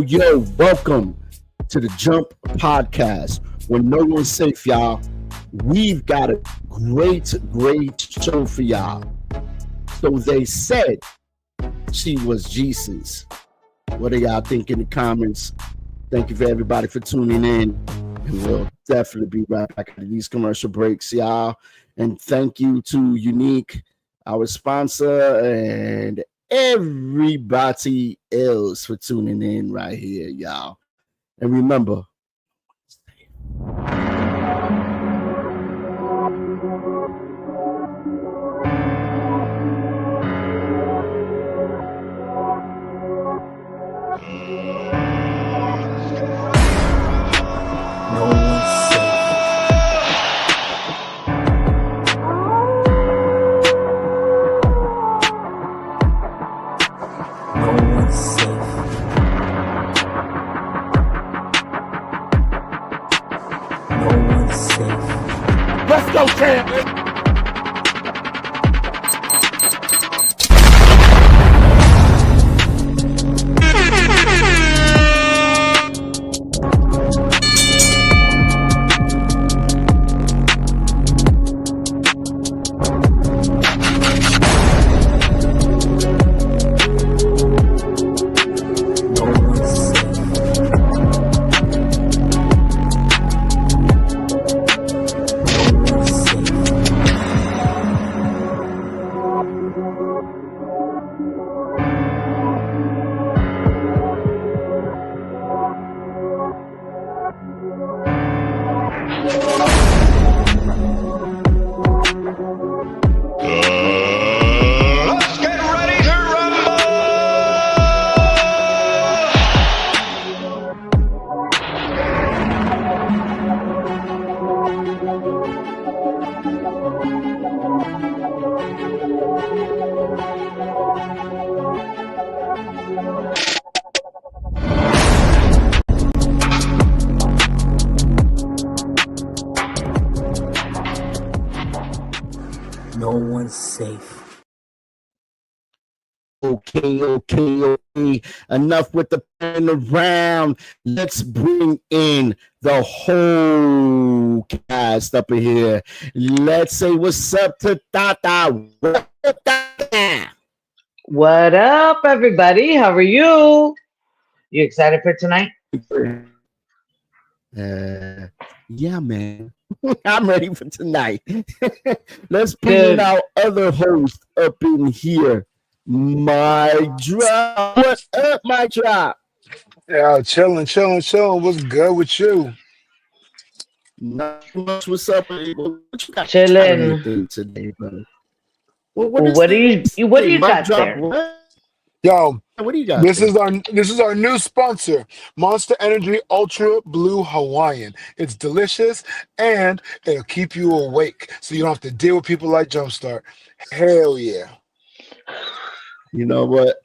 Yo, welcome to the Jump Podcast, where no one's safe, y'all. We've got a great show for y'all. So they said she was Jesus. What do y'all think in the comments? Thank you for everybody for tuning in. And we'll definitely be right back after these commercial breaks, y'all. And thank you to Unique, our sponsor, and everybody else for tuning in right here, y'all. And remember, let's go, champ. No one's safe. Okay. Enough with the pen around. Let's bring in the whole cast up in here. Let's say what's up to Tata. What up, everybody? How are you? You excited for tonight? Yeah, man. I'm ready for tonight. Let's bring in our other host up in here. My drop. What's up, my drop? Yeah, chilling. What's good with you? Not much. What's up? What you got Chilling today, brother? What do you got there? What? Yo, What do you got? this is our new sponsor, Monster Energy Ultra Blue Hawaiian. It's delicious and it'll keep you awake, so you don't have to deal with people like Jumpstart. Hell yeah! You know what?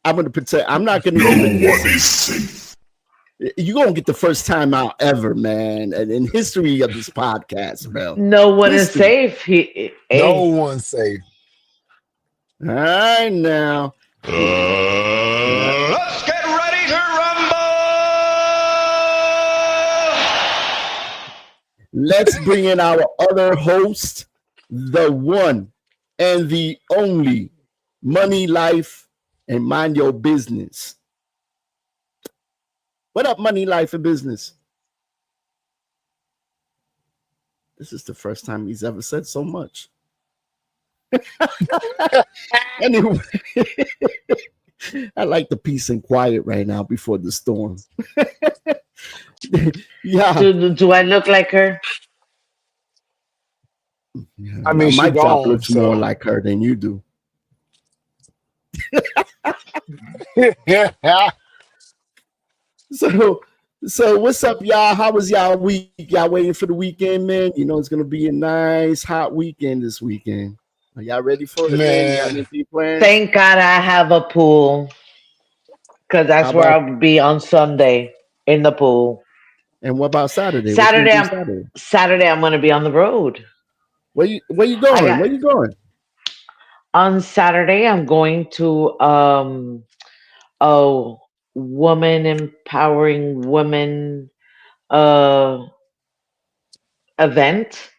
I'm gonna pretend. I'm not gonna even listen. You're gonna get the first time out ever, man, and in history of this podcast, bro. No one is safe. No one's safe. All right, now. Let's get ready to rumble! Let's bring in our other host, the one and the only Money Life and Mind Your Business. What up, Money Life and Business? This is the first time he's ever said so much. Anyway, I like the peace and quiet right now before the storm. Yeah. Do I look like her? I mean, my she job gone, looks more like her than you do. Yeah. So what's up, y'all? How was y'all week? Y'all waiting for the weekend, man? You know it's gonna be a nice hot weekend this weekend. Are y'all ready for it, man? Thank God I have a pool. because How that's where about I'll be on Sunday in the pool. and what about Saturday? What you gonna Saturday, do I'm Saturday? Saturday. I'm gonna be on the road. Where you I going? got Where you going? on Saturday. I'm going to a woman empowering women uh event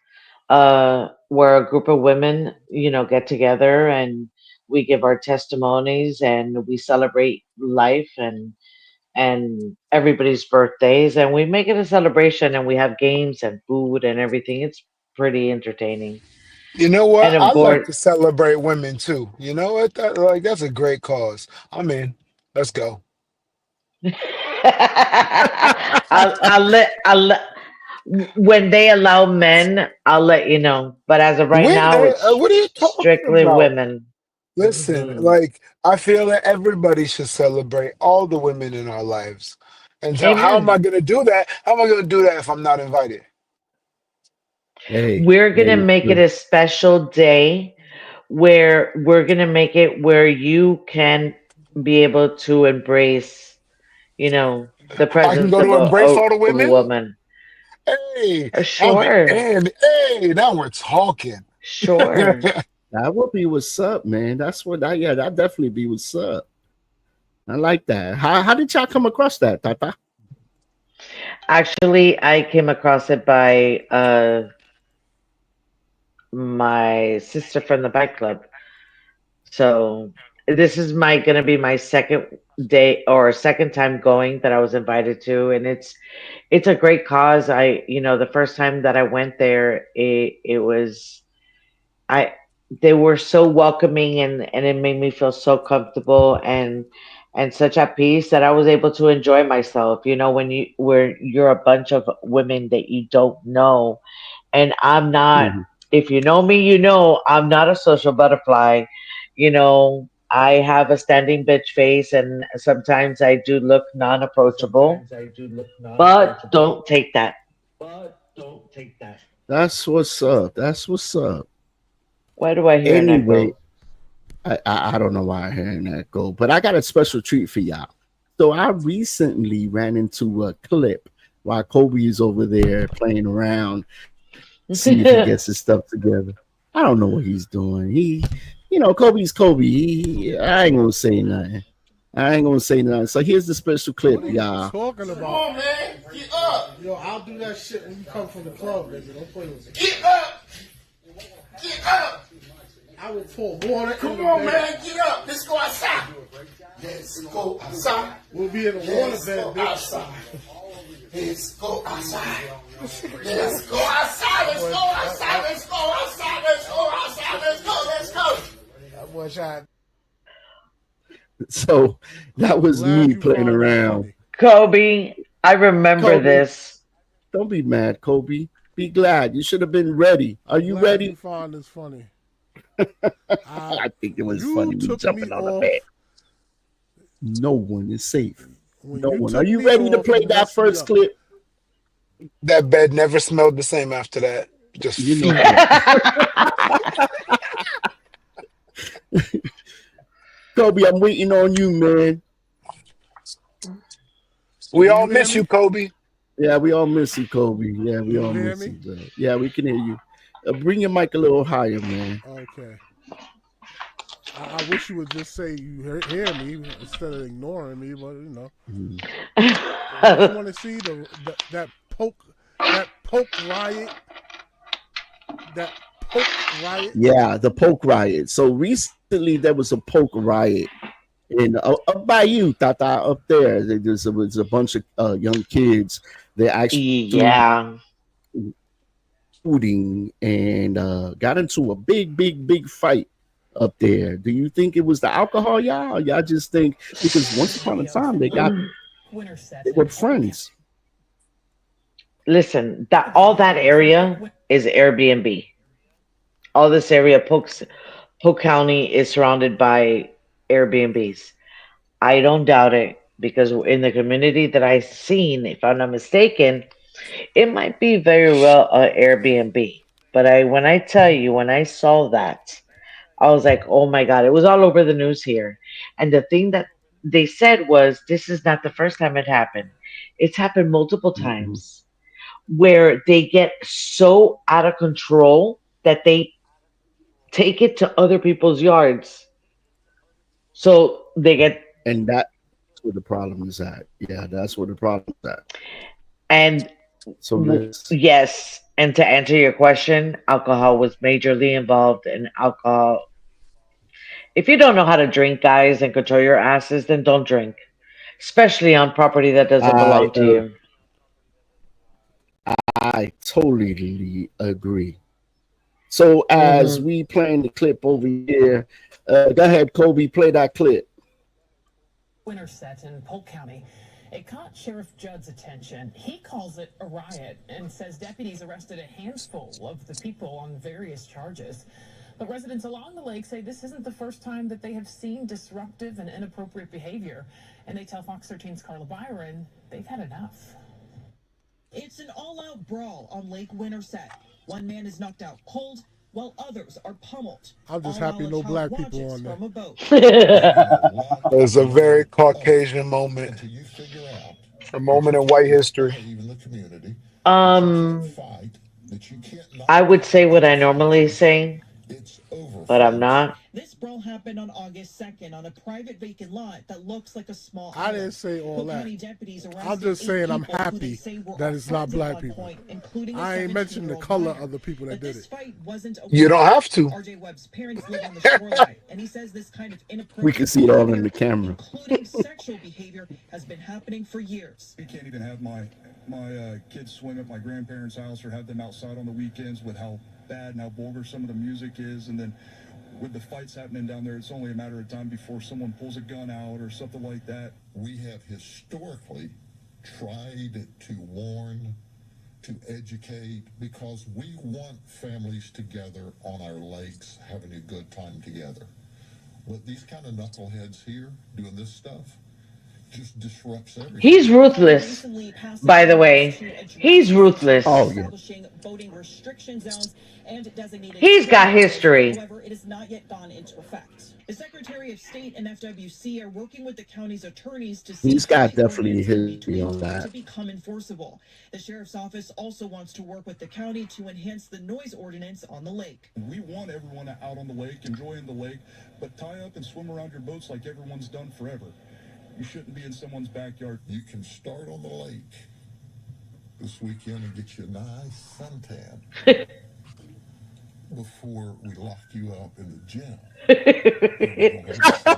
where a group of women, get together and we give our testimonies and we celebrate life and everybody's birthdays and we make it a celebration and we have games and food and everything. It's pretty entertaining. You know And what? of I like course, to celebrate women too. You know what? That's a great cause. I'm in. Let's go. I'll let when they allow men, I'll let you know. But as of right When? now, it's What are you talking strictly about? women. Listen, Hmm. like I feel that everybody should celebrate all the women in our lives. And so how am I Amen. gonna do that? How am I gonna do that if I'm not invited? Hey, We're gonna hey, make it look, a special day where we're gonna make it where you can be able to embrace, you know, the I can presence go of to a embrace of, all the of a women. woman. Hey, I'll be Sure, and hey, now we're talking. sure. that would be what's up, man. That's what I yeah, that definitely be what's up. I like that. How did y'all come across that, Tata? Actually, I came across it by my sister from the bike club. So this is my gonna be my second day or second time going that I was invited to, and it's a great cause. The first time that I went there, it was I they were so welcoming and it made me feel so comfortable and such at peace that I was able to enjoy myself. Where you're a bunch of women that you don't know, and I'm not. Mhm. If you know me, I'm not a social butterfly. I have a standing bitch face, and sometimes I do look non-approachable. But don't take that. That's what's up. That's what's up. Why do I hear an Anyway, echo? I don't know why I'm hearing that go, but I got a special treat for y'all. So I recently ran into a clip while Kobe is over there playing around, see if he gets his stuff together. I don't know what he's doing. Kobe's Kobe. I ain't gonna say nothing. I ain't gonna say nothing. So here's the special What clip, are you y'all. talking Come about? on, man. Get up. Yo, I'll do that shit when you come from the club, baby. Don't play with me. Get up. Get up. I will pour water in Come the on, bed. man. Get up. Let's go outside. Let's go outside. We'll be in the water Let's bed, go bitch. outside. Let's go outside. Let's go outside. Let's go outside. Let's go outside. Let's go outside. Let's go. Let's go. That boy shot. So that I'm was glad me you playing find that around. funny. Kobe, I remember Kobe, this. don't be mad, Kobe. Be glad. You should have been ready. Are I'm you glad you ready? find this funny. I, I think it was you funny me took me jumping on the bed. off No one is safe. when No you one. Are took you me ready to off. play You that messed me first up. clip? That bed never smelled the same after that. Just You know feet. what? Kobe, I'm waiting on you, man. We Can all you hear miss you, me? Kobe. Yeah, we all miss you, Kobe. Yeah, we Can you all hear miss me? you, bro. Yeah, we can hear you. Bring your mic a little higher, man. Okay. I wish you would just say you hear me instead of ignoring me, but Mhm. what you want to see that poke riot, that poke riot. Yeah, the poke riot. So recently there was a poke riot in up by you, Tata, up there. Was a bunch of young kids. They actually Yeah. shooting and got into a big fight up there. Do you think it was the alcohol, y'all? Or y'all just think because once upon a time they were friends. Listen, that all that area is Airbnb. All this area, Polk County, is surrounded by Airbnbs. I don't doubt it because in the community that I've seen, if I'm not mistaken, it might be very well a Airbnb. But when I tell you, when I saw that, I was like, oh my God, it was all over the news here. And the thing that they said was this is not the first time it happened. It's happened multiple Mhm. times where they get so out of control that they take it to other people's yards. So they get And that's where the problem is at. Yeah, that's where the problem is at. and So let's. yes, and to answer your question, alcohol was majorly involved in alcohol. If you don't know how to drink, guys, and control your asses, then don't drink, especially on property that doesn't I belong to you. I totally agree. So as Hmm. we playing the clip over here, go ahead, Kobe, play that clip. Winterset in Polk County. It caught Sheriff Judd's attention. He calls it a riot and says deputies arrested a handful of the people on various charges. But residents along the lake say this isn't the first time that they have seen disruptive and inappropriate behavior. And they tell Fox 13's Carla Byron they've had enough. It's an all-out brawl on Lake Winterset. One man is knocked out cold, while others are pummeled. I'm just All happy while a no child black people watches on there. from a boat. It's a very Caucasian moment, Until you figure out a moment in white history. even the community um, fight that you can't not I would say what I normally say, it's over. but I'm folks. not. This brawl happened on August 2nd on a private vacant lot that looks like a small I didn't island. say all Polk that. County deputies I'm arrested just 8 saying I'm people who they happy say were that all it's not friends at black one people. point, including a I ain't mentioning the 17-year-old color minor. of the people that But did this it. fight wasn't a You don't one-off. have to. RJ Webb's parents live on the shoreline, and he says this kind of We can inappropriate see it all in behavior, the camera. including sexual behavior, has been happening for years. We can't even have my kids swim at my grandparents' house or have them outside on the weekends with how bad and how vulgar some of the music is. And then with the fights happening down there, it's only a matter of time before someone pulls a gun out or something like that. We have historically tried to warn, to educate, because we want families together on our lakes having a good time together. But these kind of knuckleheads here doing this stuff just disrupts everything. He's ruthless, Recently passed by the ordinance way. to address He's the ruthless. Oh yeah. establishing voting restriction zones and designated He's got swing areas. history. However, it has not yet gone into effect. The Secretary of State and FWC are working with the county's attorneys to see He's how got the definitely ordinance can be history on tweaked to that. become enforceable. The sheriff's office also wants to work with the county to enhance the noise ordinance on the lake. We want everyone out on the lake, enjoying the lake, but tie up and swim around your boats like everyone's done forever. You shouldn't be in someone's backyard. You can start on the lake this weekend and get you a nice suntan before we lock you up in the gym.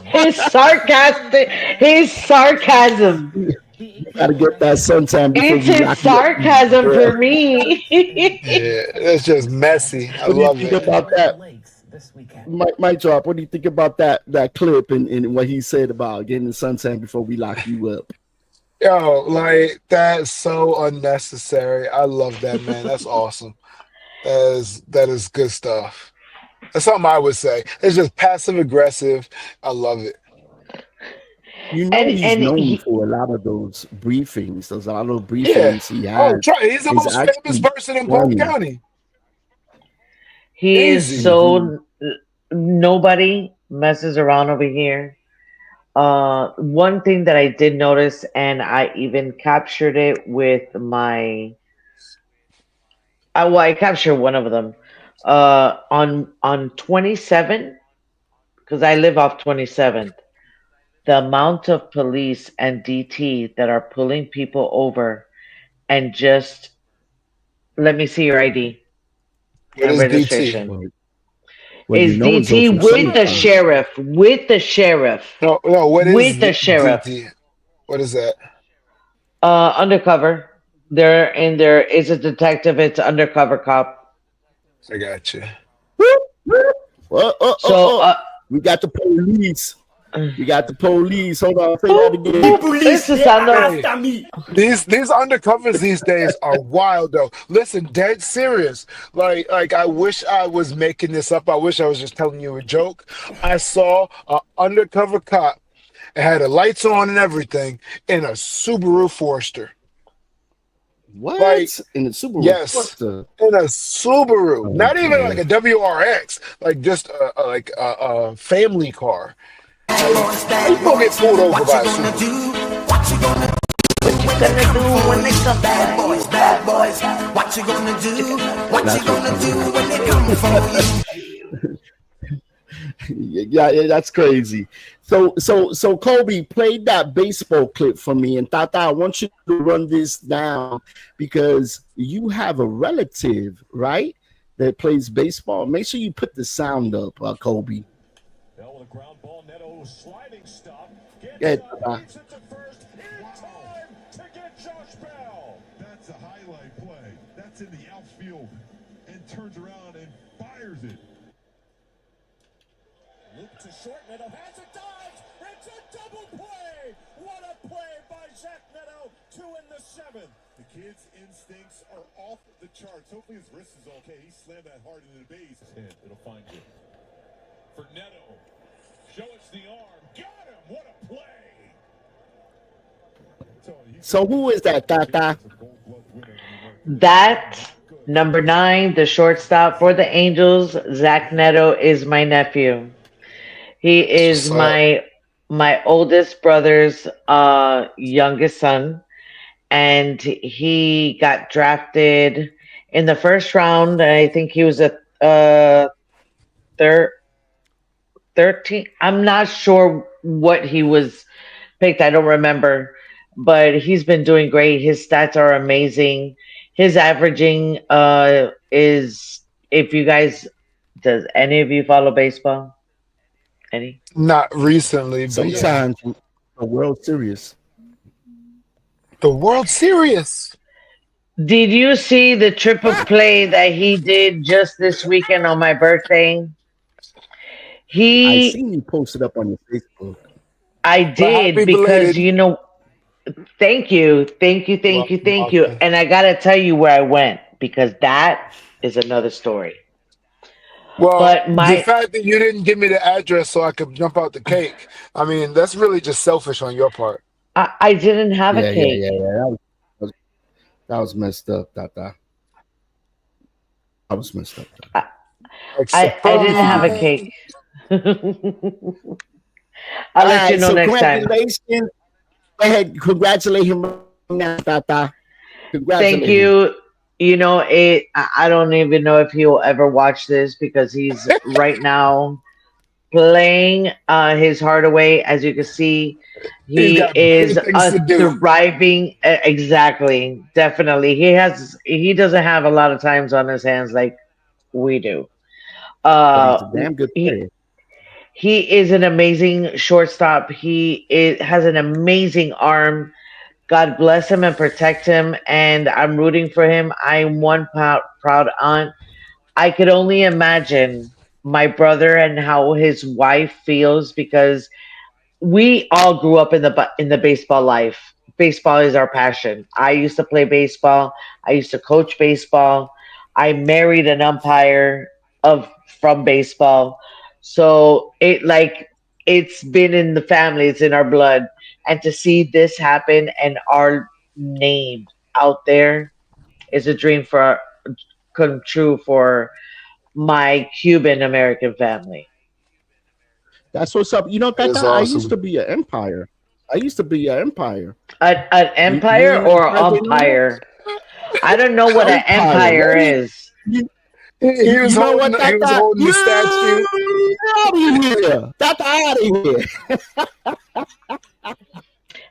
His sarcastic, his sarcasm. You gotta get that sometime before It's we his lock you up. sarcasm Yeah. for me. Yeah, it's just messy. I What do you love think it. about that? Lakes this weekend. Mike Drop, what do you think about that clip and what he said about getting the suntan before we lock you up? Yo, like that's so unnecessary. I love that, man. That's awesome. That is good stuff. That's something I would say. It's just passive aggressive. I love it. You know and he's and known he, for a lot of those briefings. There's a lot of those Yeah. briefings he Oh, has. try. He's the He's most famous actually person in Polk funny. County. he is Easy. so nobody messes around over here. One thing that I did notice, and I even captured it with my, I captured one of them, on 27, because I live off 27th. The amount of police and DT that are pulling people over and just let me see your ID What and is DT? registration. Well, Is you know it's DT open with the summertime. sheriff? With the sheriff? No, what is With the sheriff? DT? What is that? Undercover. They're in there. It's a detective. It's undercover cop. I got you. So We got the police. We got the police. Hold on, say that again. this is under. These undercovers these days are wild though. Listen, dead serious. Like I wish I was making this up. I wish I was just telling you a joke. I saw an undercover cop. It had the lights on and everything in a Subaru Forester. What? Like, In the Subaru? yes. What's the? In a Subaru, Oh, not even man. like a WRX, like just a family car. How you gonna get pulled over by a Super Bowl? What you gonna do when they come Bad boys, bad boys. What you gonna do? What you gonna do when they come for you? Yeah, that's crazy. So Kobe, played that baseball clip for me, and Tata, I want you to run this down because you have a relative, right, that plays baseball. Make sure you put the sound up, Kobe. Now with a ground ball, Neto sliding stop. Yeah, Gets it to first in time to get Josh Bell. That's a highlight play. That's in the outfield and turns around and fires it. Loop to short, Neto has it, dives. It's a double play. What a play by Zach Neto. 2 in the 7th. The kid's instincts are off the charts. Hopefully his wrist is okay. He slammed that hard into the base. It'll find you. For Neto. Show us the arm. Got him. What a play. So who is that, Tata? That number 9, the shortstop for the Angels, Zach Neto, is my nephew. He is my oldest brother's youngest son, and he got drafted in the first round. I think he was a 13. I'm not sure what he was picked. I don't remember, but he's been doing great. His stats are amazing. His averaging is, if you guys, does any of you follow baseball? Any? Not recently, but Sometimes the World Series. the World Series. Did you see the triple play that he did just this weekend on my birthday? I seen you posted up on your Facebook. I did happy because belated. thank you. And I gotta tell you where I went because that is another story. Well, But the fact that you didn't give me the address so I could jump out the cake, I mean, that's really just selfish on your part. I didn't have a cake. Yeah. That was messed up, Tata. I was messed up. I didn't have a cake. I'll let you know next time. Congratulations. Go ahead, congratulate him now, Tata. Thank you. You know, I don't even know if he'll ever watch this because he's right now playing his heart away. As you can see, he is thriving. Exactly, definitely. He doesn't have a lot of times on his hands like we do. He's a damn good player. He is an amazing shortstop. He has an amazing arm. God bless him and protect him. And I'm rooting for him. I'm one proud aunt. I could only imagine my brother and how his wife feels because we all grew up in the baseball life. Baseball is our passion. I used to play baseball. I used to coach baseball. I married an umpire from baseball. So it's been in the family, it's in our blood. And to see this happen and our name out there is a dream come true for my Cuban American family. That's what's up. You know, Tata, That's I awesome. used to be an empire. An empire or umpire? I don't know what an empire is. He was holding the statue. Out of here.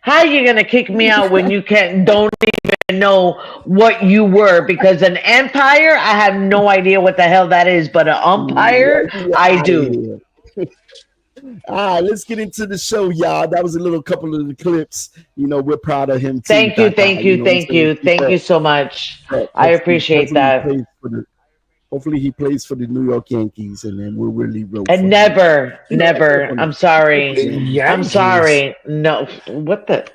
How are you gonna kick me out when you don't even know what you were? Because an empire, I have no idea what the hell that is, but an umpire, I do. All right, let's get into the show, y'all. That was a couple of the clips. You know, we're proud of him too. Thank you so much. I appreciate that. Hopefully he plays for the New York Yankees, and then we'll really roll. And never. I'm sorry. I'm sorry. No, what the,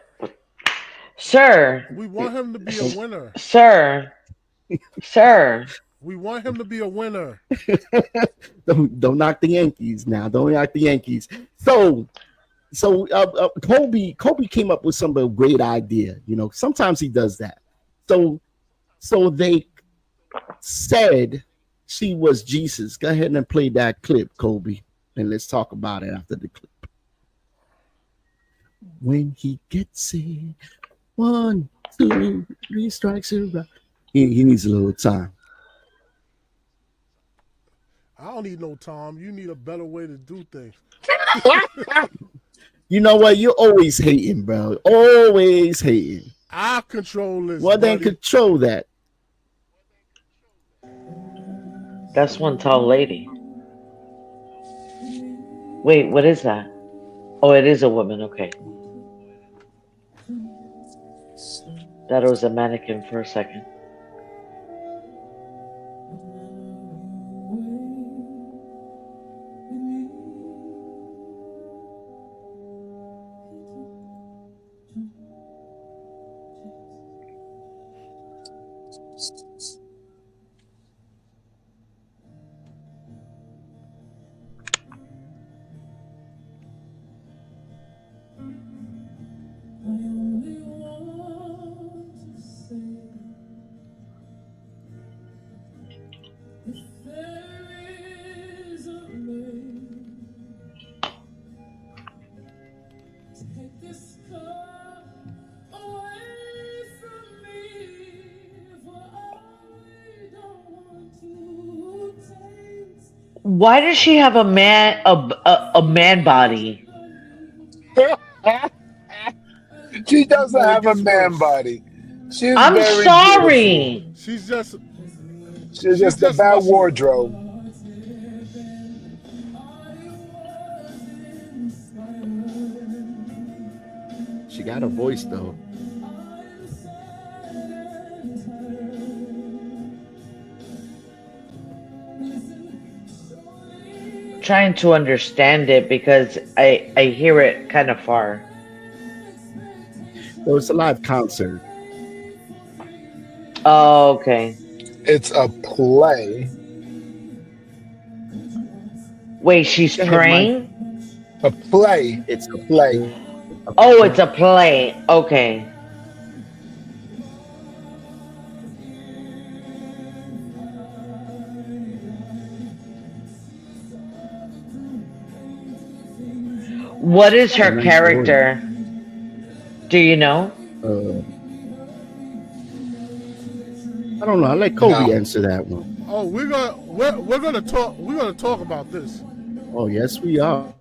sir? We want him to be a winner. Sir. We want him to be a winner. Don't knock the Yankees now. Don't knock the Yankees. So Kobe came up with some great idea. You know, sometimes he does that. So they said she was Jesus. Go ahead and play that clip, Kobe, and let's talk about it after the clip. When he gets it, 1, 2, 3 strikes are out. He needs a little time. I don't need no Tom. You need a better way to do things. You know what? You're always hating, bro. Always hating. I control this, Well, then buddy. control that. That's one tall lady. Wait, what is that? Oh, it is a woman. Okay. Thought it was a mannequin for a second. Why does she have a man body? She doesn't Oh, it have a gets man worse. body. She's I'm very beautiful. sorry. She's just She's she's just a just bad muscular. wardrobe. She got a voice though. Trying to understand it because I hear it kind of far. Well, it's a live concert. Oh, okay. It's a play. Wait, she's Go ahead, Mike. praying? A play. It's a Play. Oh, it's a play. Okay. What is her nice character? Do you know? Uh, I don't know. I let Kobe No. answer that one. Oh, we're gonna talk about this. Oh, yes, we are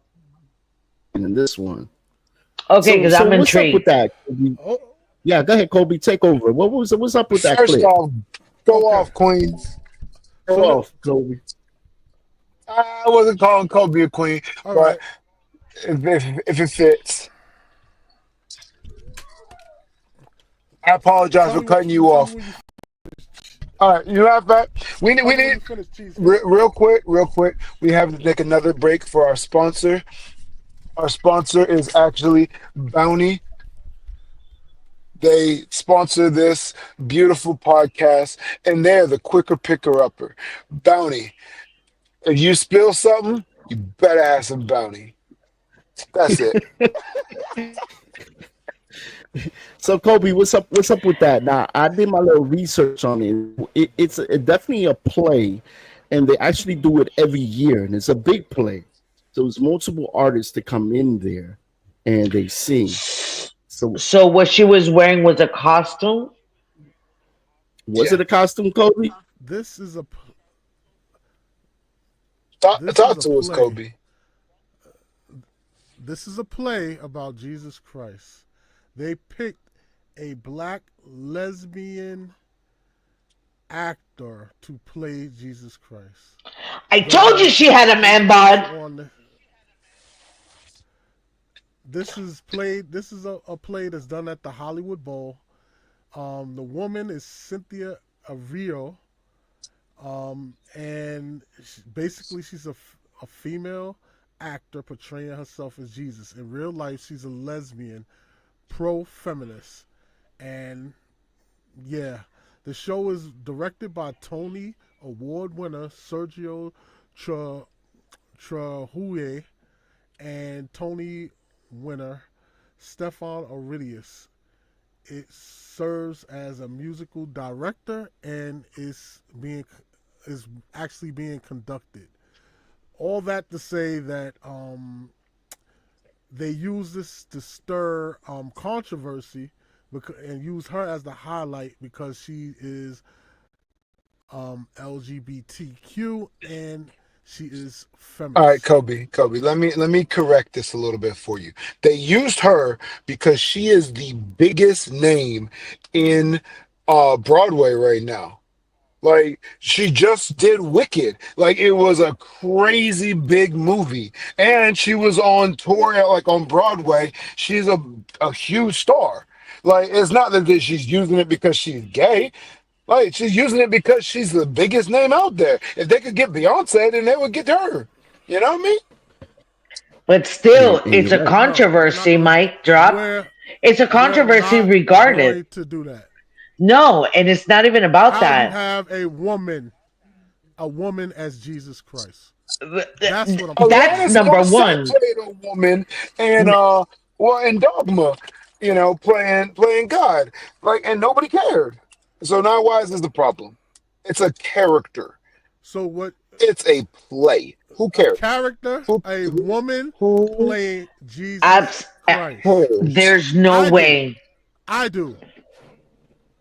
in this one. Okay, because I'm what's up with intrigued. that? Kobe? Oh, Yeah, go ahead, Kobe. Take over. What's up with that First clip? off, go okay. off, Queens. Go So off, Kobe. I wasn't calling Kobe a queen, all but right. if it fits, I apologize Tell for me cutting you tell me off. when you All right, you know what? We tell we me when need you finish, Chief. real quick, real quick. We have to take another break for our sponsor. Our sponsor is actually Bounty. They sponsor this beautiful podcast, and they're the quicker picker upper. Bounty. If you spill something, you better have some bounty. That's it. So, Kobe, what's up? What's up with that? Now, I did my little research on it. It's definitely a play, and they actually do it every year, and it's a big play. So, it's multiple artists that come in there, and they sing. So, So what she was wearing was a costume? was Yeah. it a costume, Kobe? This is a Talk, this is talk a to us, play. Kobe. This is a play about Jesus Christ. They picked a black lesbian actor to play Jesus Christ. I told you The she had a man focus bod. on this is played. This is a play that's done at the Hollywood Bowl. The woman is Cynthia Ariel, and basically she's a female actor portraying herself as Jesus. In real life, she's a lesbian, pro-feminist, and yeah, the show is directed by Tony Award winner Sergio Tra- Trahouye and Tony winner Stefan Aridius. It serves as a musical director and is actually being conducted. All that to say that they use this to stir controversy and use her as the highlight because she is LGBTQ and she is All right, feminist. Kobe. Let me correct this a little bit for you. They used her because she is the biggest name in Broadway right now. Like she just did Wicked. Like it was a crazy big movie, and she was on tour like on Broadway. She's a huge star. Like it's not that she's using it because she's gay. Like she's using it because she's the biggest name out there. If they could get Beyonce, then they would get her. You know what I mean? But And, still, and it's you're a right. No, we're not controversy, gonna. Mike. Drop. We're It's a we're controversy not regardless. going to do that. No, and it's not even about How you that. have a woman as Jesus Christ? That's what I'm saying. That's Alanis number Morissette one. played a woman, and in Dogma, playing God, like, and nobody cared. So now, why is this the problem? It's a character. So what? It's a play. Who A cares? character, Who a woman who playing Jesus Abs- Christ. cares? There's no I do. way. I do.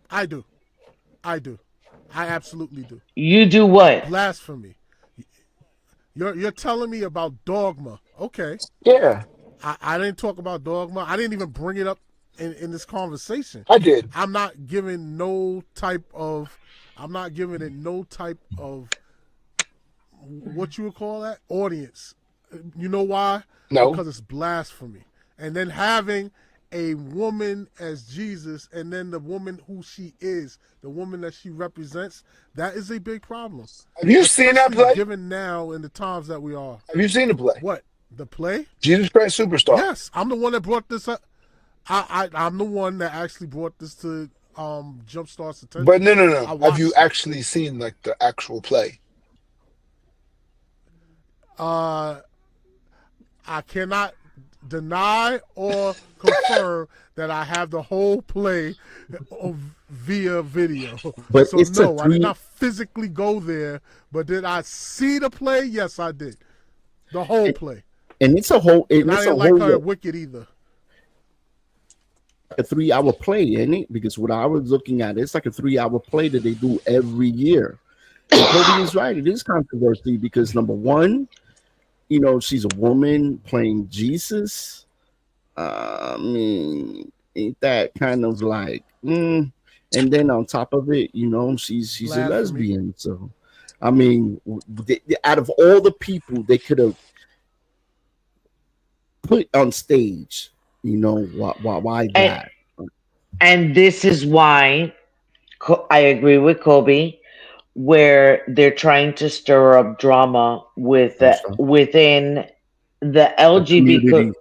I do. I do. I absolutely do. You do what? Blasphemy. You're telling me about Dogma. Okay. Yeah, I didn't talk about Dogma. I didn't even bring it up in this conversation. I did. I'm not giving no type of what you would call that audience. You know why? No, Because it's blasphemy. And then having a woman as Jesus and then the woman who she is, the woman that she represents, that is a big problem. have you seen that Especially play? given now in the times that we are. Have you seen the play? What? The play? Jesus Christ Superstar. Yes. I'm the one that brought this up. I'm the one that actually brought this to Jumpstart's attention. But no. I Have you watched it. actually seen like the actual play? I cannot deny or confirm that I have the whole play via video. But So it's a no, I three. did not physically go there, but did I see the play? Yes, I did. The whole play. And it's a whole. And And I it's a didn't like whole her in Wicked either. a 3 hour play, isn't it? Because what I was looking at, it's like a 3 hour play that they do every year. And Kobe is right. It is controversy because number one, she's a woman playing Jesus. I mean, ain't that kind of like? And then on top of it, she's a Blasphemy. lesbian. So, I mean, out of all the people they could have put on stage, why that? And this is why I agree with Kobe, where they're trying to stir up drama That's right. within the The LGBT. community,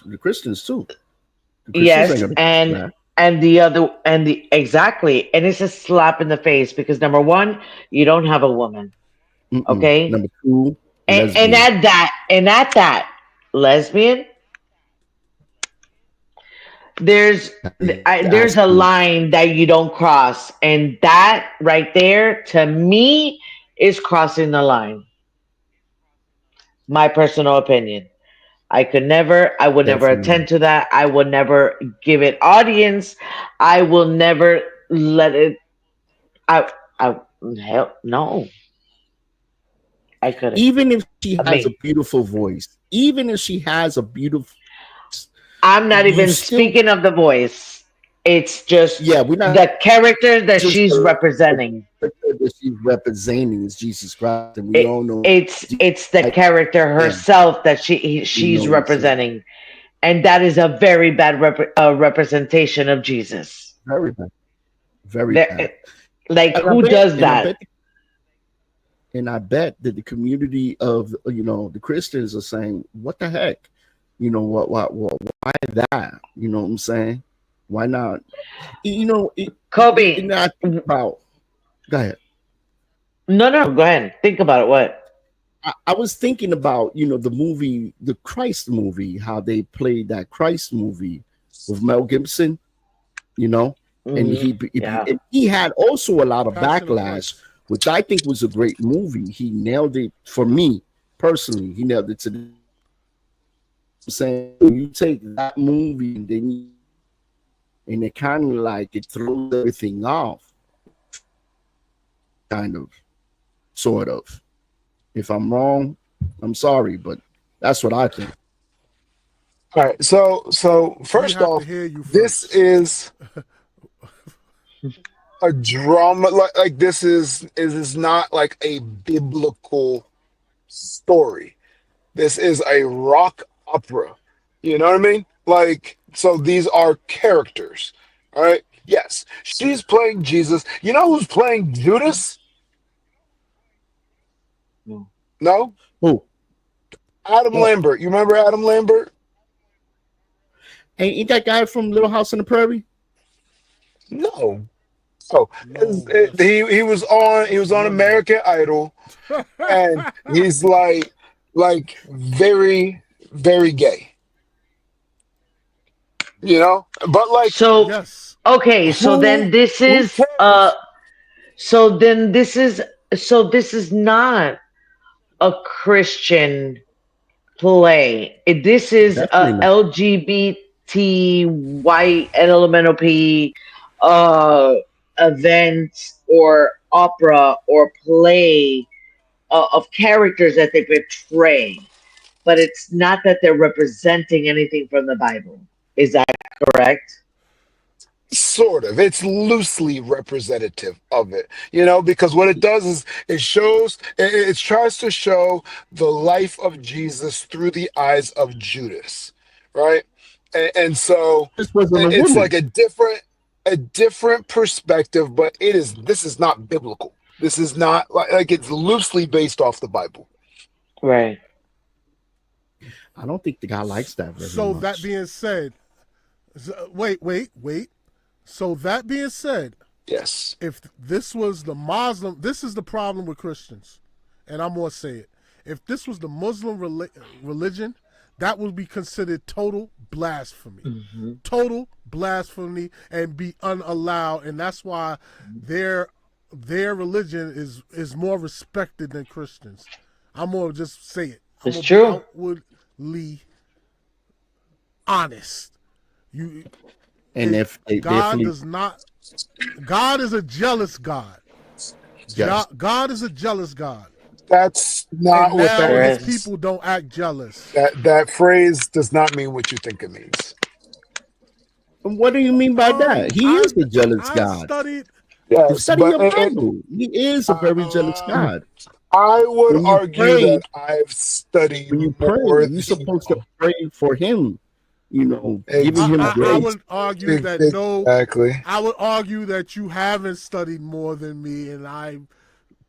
the Christians too. The Christians ain't Yes, gonna do that. and the exactly, and it's a slap in the face because number one, you don't have a woman, okay, Number two, and lesbian. at that lesbian. There's there's a Asking. line that you don't cross, and that right there to me is crossing the line. My personal opinion. I would never Definitely. attend to that. I would never give it audience. I will never let it. I hell no. I couldn't. Even if she I has a mean, beautiful voice, even if she has a beautiful, I'm not you even still, speaking of the voice. It's just yeah, we're not the character that just she's the representing. character that she's representing is Jesus Christ, and we all know It's the character yeah, herself that we she's know it's representing, and that is a very bad representation of Jesus. very bad, very There, bad. like And I who bet, does and I that? bet, and I bet that the community of the Christians are saying, "What the heck? Why that? You know what I'm saying? Why not? Kobe, And I think about. Go ahead. no, go ahead. Think about it. What? I was thinking about the movie, the Christ movie, how they played that Christ movie with Mel Gibson, and Yeah. he had also a lot of Passion of backlash, Christ. which I think was a great movie. He nailed it for me personally. He nailed it to the saying you take that movie and then and it kind of like it throws everything off, kind of, sort of. If I'm wrong, I'm sorry, but that's what I think. All right. So first have to off, hear you this first. is a drama. Like this is not like a biblical story. This is a rock opera. You know what I mean? Like, so these are characters. All right. Yes, she's playing Jesus. You know who's playing Judas? No. No, Who? Adam No. Lambert. You remember Adam Lambert? Ain't that guy from Little House on the Prairie? No. Oh, No, he was on American Idol, and he's like very very gay. You know, but like So yes. okay, so then this who is cares? so then this is not a Christian play. This is Definitely a not. LGBT white LMNOP event or opera or play of characters that they portray, but it's not that they're representing anything from the Bible. Is that correct? Sort of. It's loosely representative of it, you know, because what it does is it tries to show the life of Jesus through the eyes of Judas, right? And so This wasn't a it's woman. like a different perspective, but this is not biblical. This is not like it's loosely based off the Bible. Right. I don't think the guy likes that very So much. that being said, wait. So that being said, Yes. if this was the Muslim, this is the problem with Christians, and I'm gonna say it. If this was the Muslim religion, that would be considered total blasphemy, total blasphemy, and be unallowed. And that's why their religion is more respected than Christians. I'm gonna just say it. I'm It's gonna true. be outwardly honest. You And if they God definitely does not. God is a jealous God. yes. God is a jealous God. That's not And what now that Correct. his means. people don't act jealous. That phrase does not mean what you think it means. And what do you mean by that? He is a jealous I God. studied. You Yes, study but your Bible. He is a very jealous um, God. I would When you argue pray, that I've studied when you pray, more you're than supposed to pray for him. You know, giving him I grace. would argue that no. exactly. I would argue that you haven't studied more than me, and I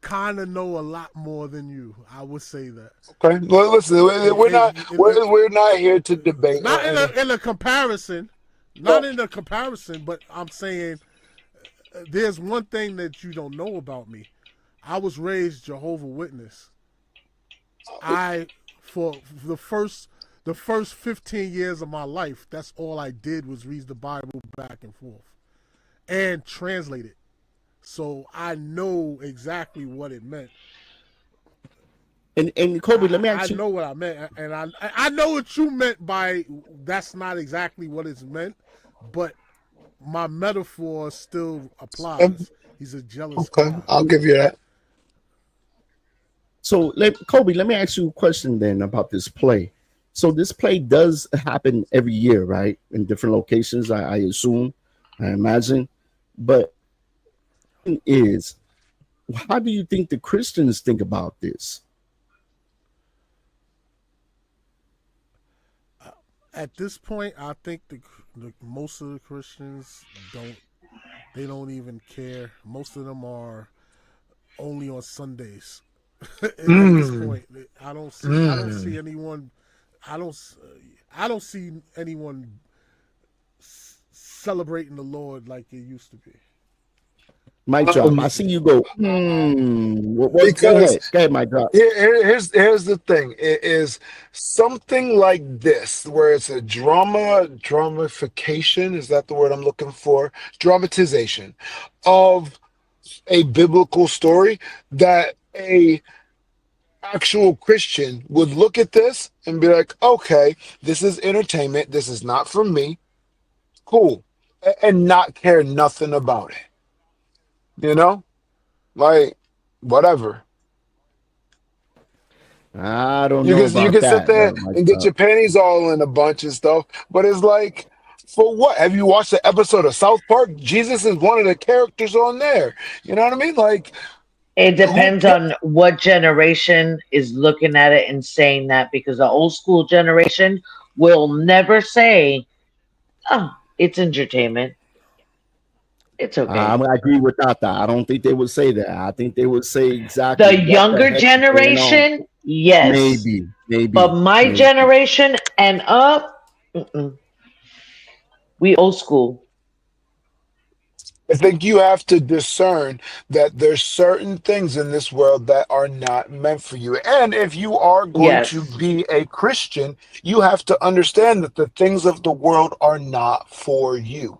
kind of know a lot more than you. I would say that. Okay. Well, listen, we're not And we're not here to debate. not in a comparison, not in a comparison, but I'm saying there's one thing that you don't know about me. I was raised Jehovah Witness. For the first 15 years of my life, that's all I did was read the Bible back and forth and translate it. So I know exactly what it meant. And Kobe, let me I ask you. know what I meant, and I know what you meant by that's not exactly what it's meant, but my metaphor still applies. He's a jealous Okay, God. I'll give you that. So, Kobe, let me ask you a question then about this play. So this play does happen every year, right? In different locations, I assume, I imagine. But is how do you think the Christians think about this? At this point, I think the most of the Christians don't even care. Most of them are only on Sundays. At this point, I don't see anyone. I don't see anyone celebrating the Lord like it used to be. Mic drop. I see you go. Go Because ahead, Mic drop. here's the thing. It is something like this, where it's a dramatification. Is that the word I'm looking for? Dramatization of a biblical story that actual Christian would look at this and be like, okay, this is entertainment. This is not for me. Cool. And not care nothing about it. You know? Like, whatever. I don't You know can you about can sit that, there Mike. and get your panties all in a bunch and stuff, but it's like, for what? Have you watched the episode of South Park? Jesus is one of the characters on there. You know what I mean? Like, It who depends cares? on what generation is looking at it and saying that, because the old school generation will never say, "Oh, it's entertainment. It's okay." I agree with that. I don't think they would say that. I think they would say exactly The what the younger heck is going on. generation, yes, Maybe, but maybe, my maybe. generation and up, mm-mm. We old school. I think you have to discern that there's certain things in this world that are not meant for you. And if you are going to Yes, be a Christian, you have to understand that the things of the world are not for you.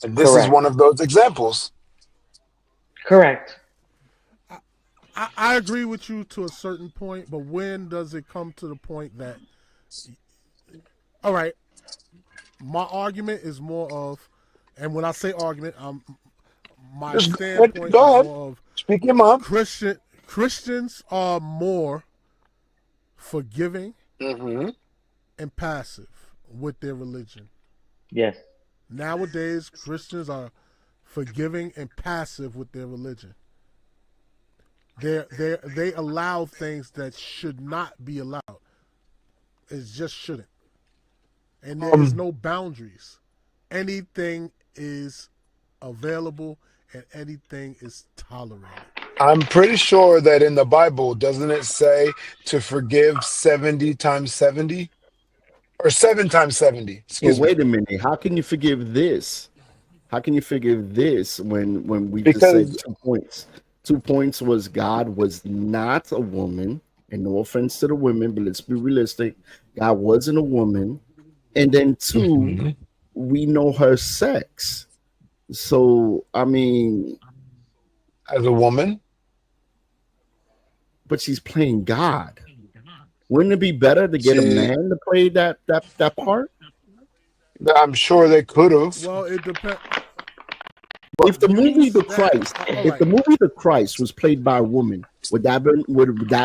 And this is one correct, of those examples. correct. I agree with you to a certain point, but when does it come to the point that, all right, my argument is more of, and when I say argument, my Just go ahead. standpoint Go is ahead. more of Speak your mind. Christians are more forgiving Hmm. and passive with their religion. Yes, Nowadays, Christians are forgiving and passive with their religion. They allow things that should not be allowed. It just shouldn't. And there is Um, no boundaries. Anything is available and anything is tolerated. I'm pretty sure that in the Bible, doesn't it say to forgive 70 times 70? Or 7 times 70, But excuse me. wait a minute. How can you forgive this? How can you forgive this when we just said Because 2 points? 2 points was God was not a woman, and no offense to the women, but let's be realistic. God wasn't a woman, and then two, Mhm. we know her sex. So I mean, As a woman, but she's playing God. Wouldn't it be better to get a see, man to play that part? I'm sure they could have. Well, it depends. If the movie Use The that. Christ, All if the right. movie The Christ was played by a woman, would that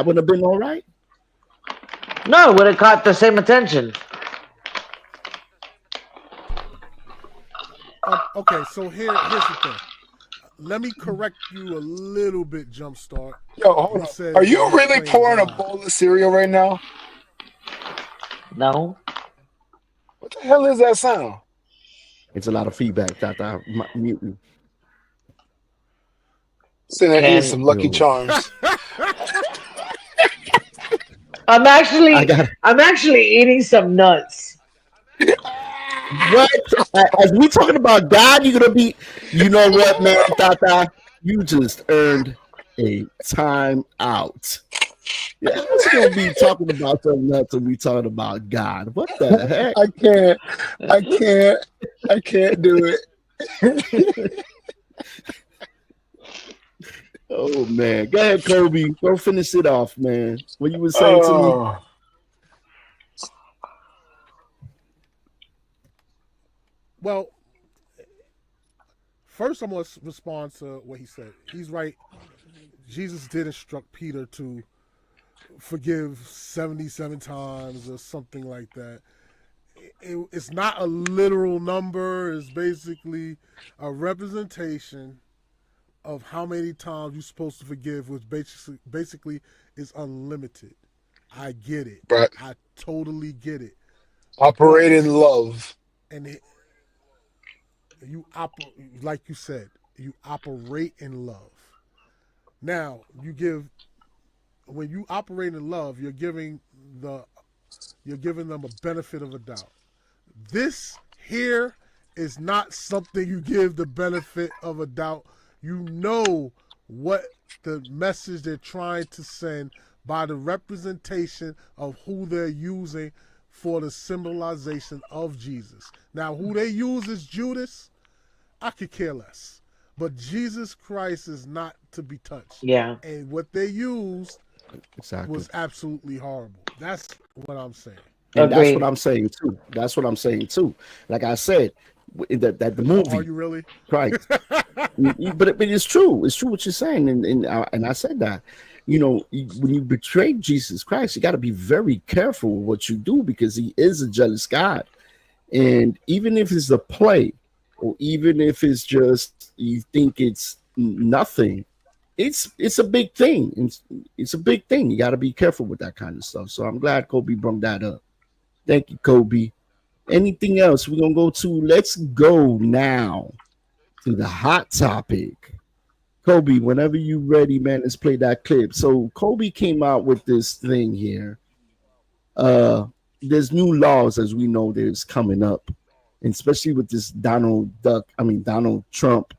would have been all right? no, it would have caught the same attention. Okay, so here's the thing. Let me correct you a little bit, Jumpstart. Yo, hold You up. said Are they you were really playing pouring a God. bowl of cereal right now? No, What the hell is that sound? It's a lot of feedback. Mute me. Sitting there eating can some Lucky Yo, Charms. I'm I actually got I'm actually eating some nuts. what? As we talking about God, you're gonna be. You know what, man, Tata? You just earned a time out. Yeah, it's gonna be talking about something else and we talking about God. What the heck? I can't. I can't. I can't do it. Oh man, go ahead, Kobe. Go finish it off, man. What you were saying to me? Oh, Well, first I'm going to respond to what he said. He's right. Jesus did instruct Peter to forgive 77 times or something like that. It's not a literal number. It's basically a representation of how many times you're supposed to forgive, which basically is unlimited. I get it. but I totally get it. operate But in love. and you like you said, you operate in love. Now when you operate in love, you're giving them a benefit of a doubt. This here is not something you give the benefit of a doubt. You know what the message they're trying to send by the representation of who they're using for the symbolization of Jesus. Now, who they use is Judas, I could care less. But Jesus Christ is not to be touched. Yeah, And what they used Exactly. was absolutely horrible. That's what I'm saying. And that's what Agreed. I'm saying too. That's what I'm saying too. Like I said, that the Are movie you really? Christ, but it's true. It's true what you're saying, and I said that. When you betray Jesus Christ, you got to be very careful with what you do because He is a jealous God. And even if it's a play, or even if it's just you think it's nothing, it's a big thing. It's a big thing. You got to be careful with that kind of stuff. So I'm glad Kobe brought that up. Thank you, Kobe. Anything else? We're gonna go to. Let's go now to the hot topic. Kobe, whenever you ready, man, let's play that clip. So Kobe came out with this thing here. There's new laws, as we know, there's coming up, and especially with this Donald Trump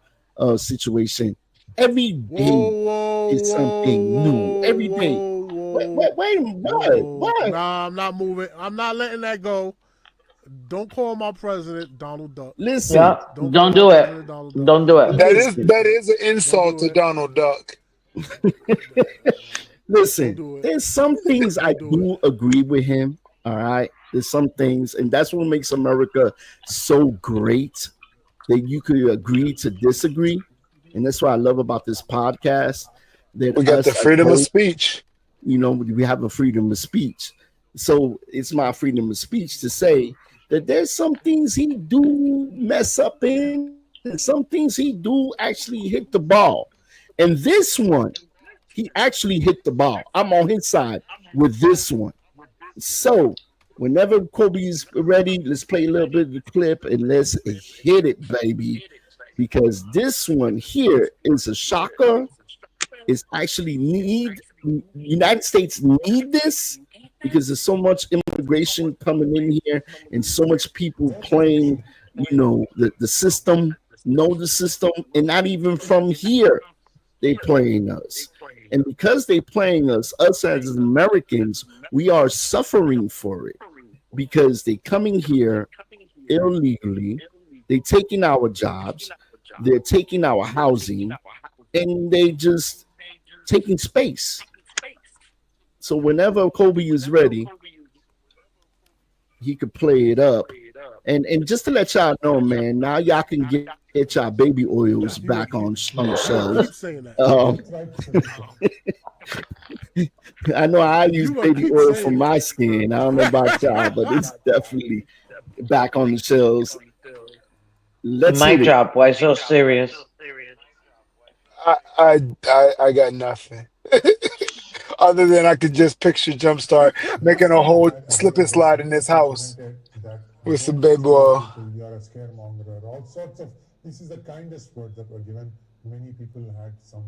situation. Every day Whoa, is something new. Every day. Wait a minute. What? Nah, I'm not moving. I'm not letting that go. Don't call my president Donald Duck. Listen, Yeah. Don't Don't call do my it. president Donald Duck. Don't do it. listen, That is an insult do to it. Donald Duck. Don't listen. do it. There's some things I Don't do do agree with him. All right. There's some things, and that's what makes America so great that you could agree to disagree. And that's what I love about this podcast. That We got us the as freedom of hosts, speech. we have a freedom of speech. So it's my freedom of speech to say that there's some things he do mess up in, and some things he do actually hit the ball. And this one, he actually hit the ball. I'm on his side with this one. So whenever Kobe's ready, let's play a little bit of the clip and let's hit it, baby. Because this one here is a shocker. Is actually United States need this because there's so much immigration coming in here and so much people playing, the system, know the system, and not even from here they playing us. And because they playing us as Americans, we are suffering for it because they coming here illegally, they taking our jobs, they're taking our housing, and they just taking space. So whenever Kobe is ready, he could play it up. And just to let y'all know, man, now y'all can get y'all baby oils back on the Keep shelves. saying that. I know I use You gonna baby keep oil for saying my skin. I don't know about y'all, but it's definitely back on the shelves. Let's Mic hit it. drop. Why so serious? I got nothing. Other than I could just picture Jumpstart making a whole slip and slide in his house with some baby oil. You are a scaremonger, all sorts of. This is the kindest words that were given. Many people had some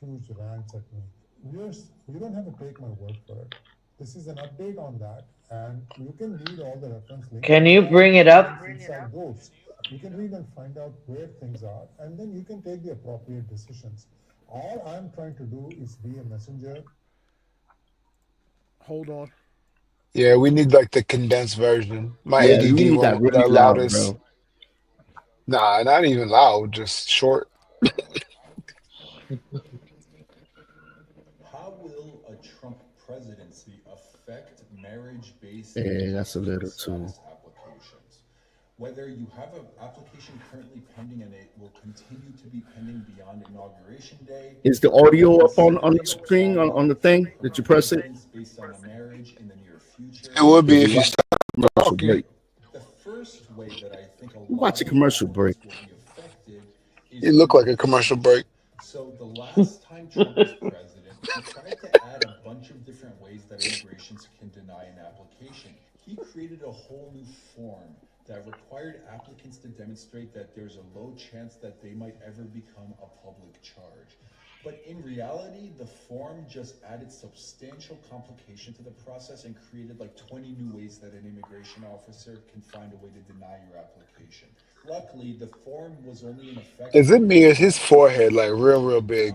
huge rants at me. Viewers, you don't have to take my word for it. This is an update on that, and you can read all the reference links. Can you bring it up? Inside those, you can read and find out where things are, and then you can take the appropriate decisions. All I'm trying to do is be a messenger. Hold on. Yeah, we need like the condensed version. My Yeah, you ADD need won't that go really that loud, loudest. bro. Nah, not even loud, just short. How will a Trump presidency affect marriage-based Yeah, that's a little status too. applications? Whether you have an application currently pending and it will continue to be pending beyond inauguration day, Is the audio up on the screen on the thing that you press it? based on a marriage in the near future. It would be Because if we you watch start commercial talking. break. The first way that I think a We lot watch a of commercial break. applicants will be affected It is looked through like a commercial break. So the last time Trump was president, he tried to add a bunch of different ways that immigrations can deny an application. He created a whole new form that required applicants to demonstrate that there's a low chance that they might ever become a public charge. But in reality, the form just added substantial complication to the process and created like 20 new ways that an immigration officer can find a way to deny your application. Luckily, the form was only in effect Is for it me? Is a his forehead like real big?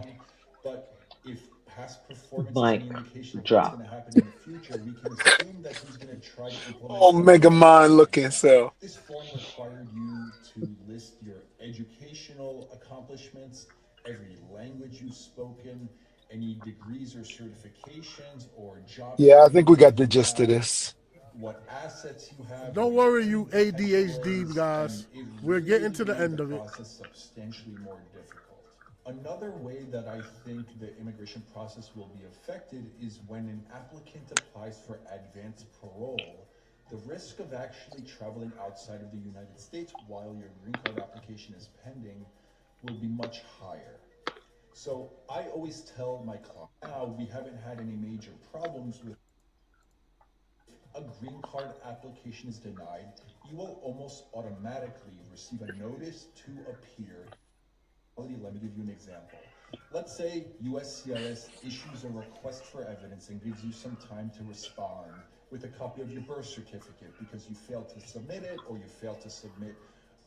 but if past performance is Mic any indication of what's drop. going to happen in the future, we can assume that he's going to try to implement Oh, some Mega new Mind ways. looking so. This form required you to list your educational accomplishments, every language you've spoken, any degrees or certifications or job Yeah, I think we got experience the you gist of have, this. what assets you have, Don't what your worry, you criminal potential ADHD is, and guys. it We're getting really to the made end the of it. process substantially more difficult. Another way that I think the immigration process will be affected is when an applicant applies for advanced parole. The risk of actually traveling outside of the United States while your green card application is pending will be much higher. So I always tell my clients, now we haven't had any major problems with a green card application is denied, you will almost automatically receive a notice to appear. Let me give you an example. Let's say USCIS issues a request for evidence and gives you some time to respond with a copy of your birth certificate because you failed to submit it, or you failed to submit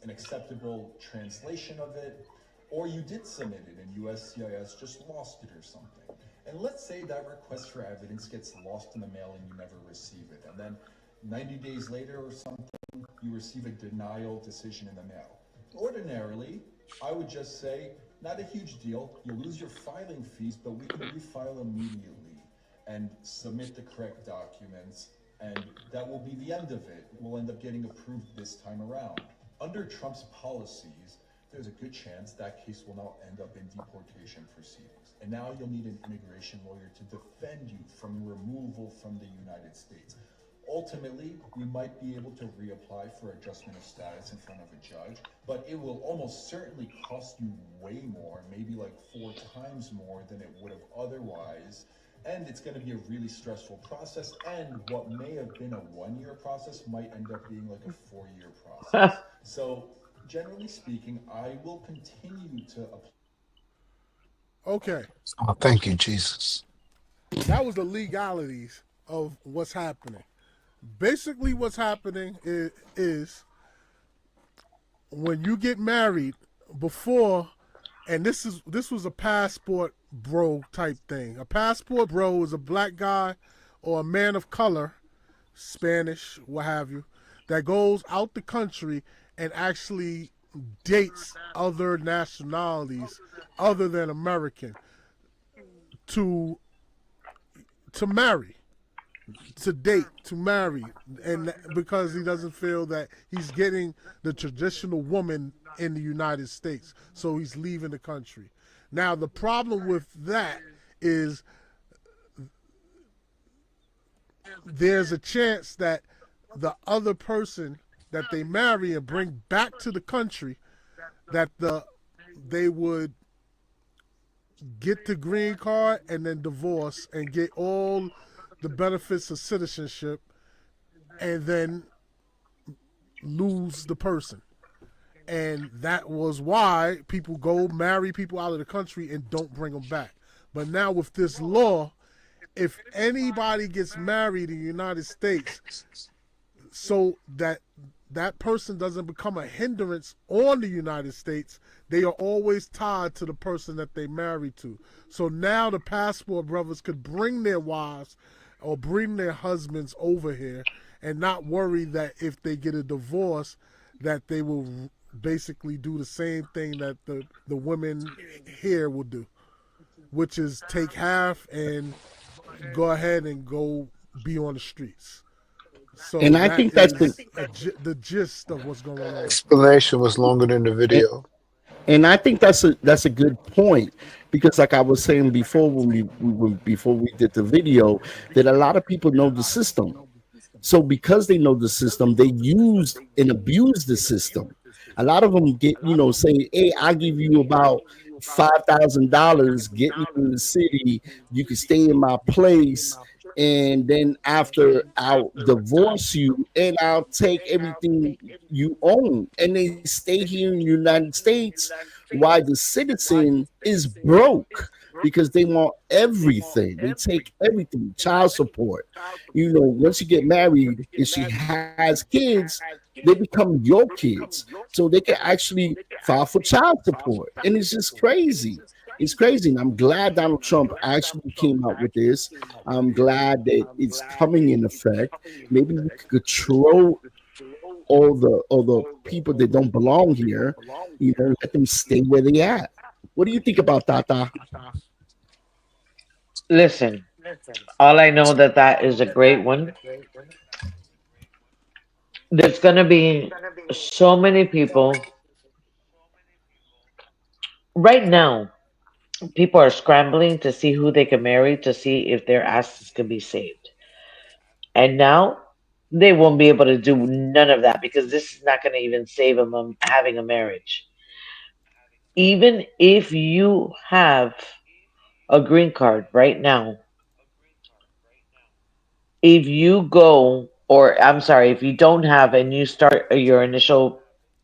an acceptable translation of it, or you did submit it and USCIS just lost it or something. And let's say that request for evidence gets lost in the mail and you never receive it. And then 90 days later or something, you receive a denial decision in the mail. Ordinarily, I would just say, not a huge deal. You lose your filing fees, but we can refile immediately and submit the correct documents. And that will be the end of it. We'll end up getting approved this time around. Under Trump's policies, there's a good chance that case will now end up in deportation proceedings. And now you'll need an immigration lawyer to defend you from removal from the United States. Ultimately, we might be able to reapply for adjustment of status in front of a judge, but it will almost certainly cost you way more, maybe like 4 times more than it would have otherwise. And it's going to be a really stressful process. And what may have been a 1-year process might end up being like a 4-year process. So generally speaking, I will continue to apply. Okay, Oh, thank you, Jesus. that was the legalities of what's happening. Basically, what's happening is when you get married before, and this was a passport bro type thing. A passport bro is a black guy or a man of color, Spanish, what have you, that goes out the country and actually dates other nationalities other than American to marry, to date, to marry, and because he doesn't feel that he's getting the traditional woman in the United States, so he's leaving the country. Now the problem with that is there's a chance that the other person that they marry and bring back to the country, that they would get the green card and then divorce and get all the benefits of citizenship and then lose the person. And that was why people go marry people out of the country and don't bring them back. But now with this law, if anybody gets married in the United States, so that person doesn't become a hindrance on the United States, they are always tied to the person that they married to. So now the passport brothers could bring their wives or bring their husbands over here and not worry that if they get a divorce that they will basically do the same thing that the women here will do, which is take half and go ahead and go be on the streets. So And I think that's the gist of what's going on. Explanation was longer than the video. And I think that's a good point, because like I was saying before before we did the video, that a lot of people know the system. So because they know the system, they use and abuse the system. A lot of them get, say, hey, I'll give you about $5,000, get me in the city, you can stay in my place, and then after I'll divorce you and I'll take everything you own. And they stay here in the United States while the citizen is broke because they want everything. They take everything, child support. Once you get married and she has kids, they become your kids. So they can actually file for child support. And it's just crazy. It's crazy. And I'm glad Donald Trump actually came out with this. I'm glad that it's coming in effect. Maybe we could control all the people that don't belong here, let them stay where they at. What do you think about that? Listen, all I know that is a great one. There's gonna be so many people right now. People are scrambling to see who they can marry to see if their asses can be saved. And now they won't be able to do none of that because this is not going to even save them from having a marriage. Even if you have a green card right now, if you go, or I'm sorry, if you don't have and you start your initial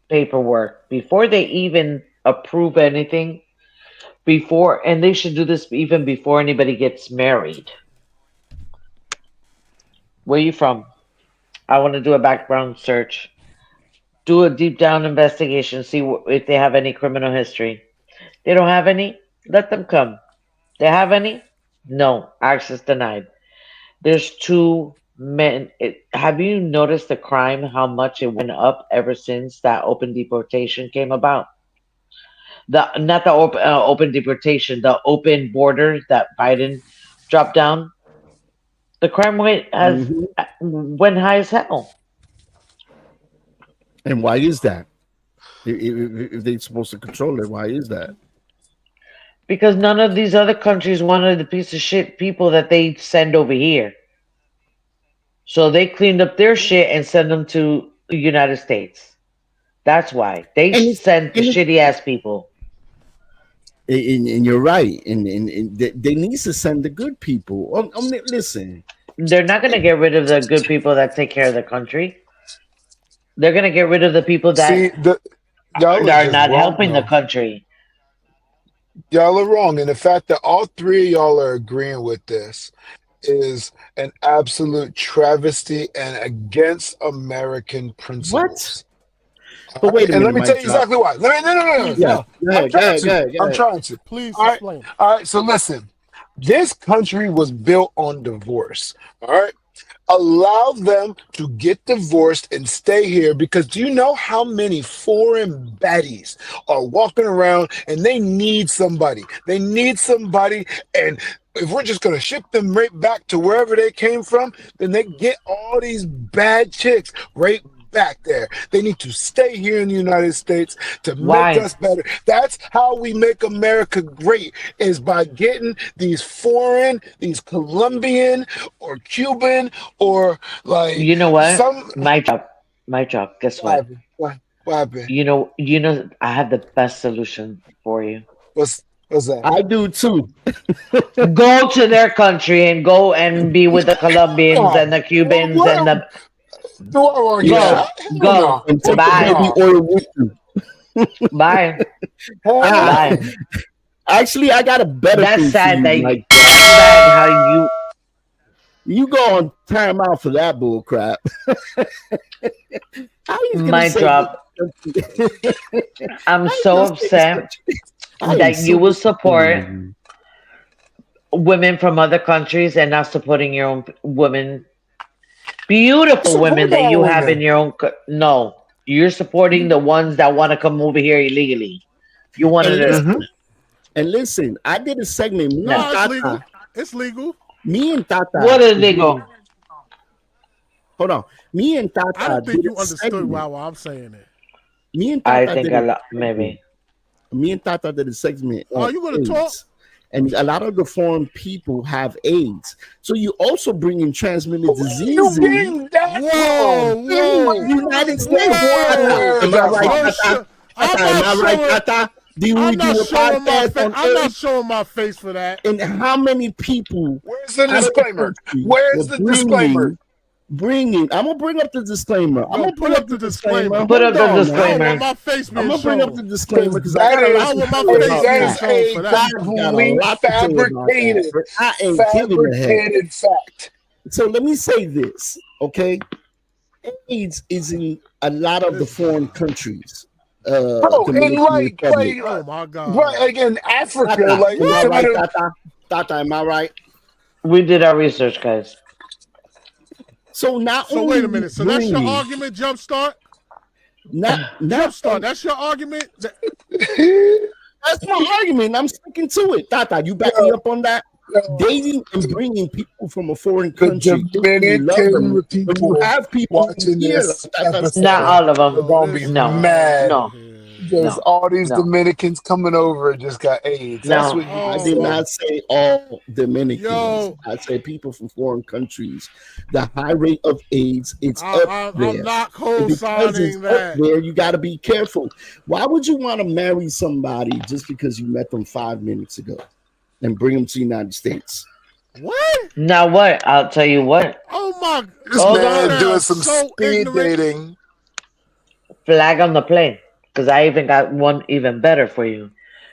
paperwork before they even approve anything, before, and they should do this even before anybody gets married. Where you from? I want to do a background search. Do a deep down investigation. See if they have any criminal history. They don't have any? Let them come. They have any? No. Access denied. There's two men. Have you noticed the crime, how much it went up ever since that open deportation came about? Not the open deportation, the open border that Biden dropped down. The crime rate has went high as hell. And why is that? If they're supposed to control it, why is that? Because none of these other countries wanted the piece of shit people that they send over here. So they cleaned up their shit and sent them to the United States. That's why. They sent the shitty ass people. And you're right. And they need to send the good people. Listen. They're not going to get rid of the good people that take care of the country. They're going to get rid of the people that are not helping the country. Y'all are wrong. And the fact that all three of y'all are agreeing with this is an absolute travesty and against American principles. What? But wait a minute. And let me tell you exactly why. No. I'm trying to. Please all right, explain. All right, so listen. This country was built on divorce. All right. Allow them to get divorced and stay here, because do you know how many foreign baddies are walking around and they need somebody? They need somebody, and if we're just going to ship them right back to wherever they came from, then they get all these bad chicks right back there. They need to stay here in the United States to make us better. That's how we make America great, is by getting these foreign, these Colombian or Cuban or like, you know what? My job. Guess what? What happened? You know, I have the best solution for you. What's that? I do too. Go to their country and go and be with the Colombians and the Cubans and the. Go. And take the baby oil with you. Bye. Bye. Actually, I got a better. That's sad. Like, sad how you go on time out for that bull crap. My job. I'm so upset that you will support women from other countries and not supporting your own women. Beautiful women that you have in your own. No, you're supporting the ones that want to come over here illegally. You want to. And listen, I did a segment. No, it's legal. It's legal. Me and Tata. What is legal? Hold on. Me and Tata. I don't think you understood why I'm saying it. Me and Tata. I think maybe. Me and Tata did a segment. Are you going to talk? And a lot of the foreign people have AIDS. So you also bring in transmitted diseases. Whoa. United States. Am I right, Tata? Am I right, Tata? I'm not showing my face for that. And how many people? Where's the disclaimer? Where's the disclaimer? I'm gonna bring up the disclaimer. I'm gonna put up the disclaimer. Put up the disclaimer. I want my face being I'm gonna bring up the disclaimer because that is a fabricated fact. So let me say this, okay? AIDS is in a lot of the foreign countries. Oh my God! Right, again, Africa. Tata, am I right? We did our research, guys. So wait a minute. So that's your argument, Jumpstart? Jumpstart. That's your argument? That's my argument. I'm sticking to it. Tata, you back me up on that? dating and bringing people from a foreign The country, you love them, Dominican but you people have people watching here. this That's episode Not all of are them. gonna be No, mad no, because no, all these no, Dominicans coming over just got AIDS. That's no. what you I just did said. not say all Dominicans. Yo, I said people from foreign countries. The high rate of AIDS, it's up I'm there. not And because it's co-signing up that. there, you got to be careful. Why would you want to marry somebody just because you met them 5 minutes ago and bring them to the United States? What? Now what? I'll tell you what. Oh my! This Hold man on. doing some So speed ignorant. dating. Flag on the play. Because I even got one even better for you.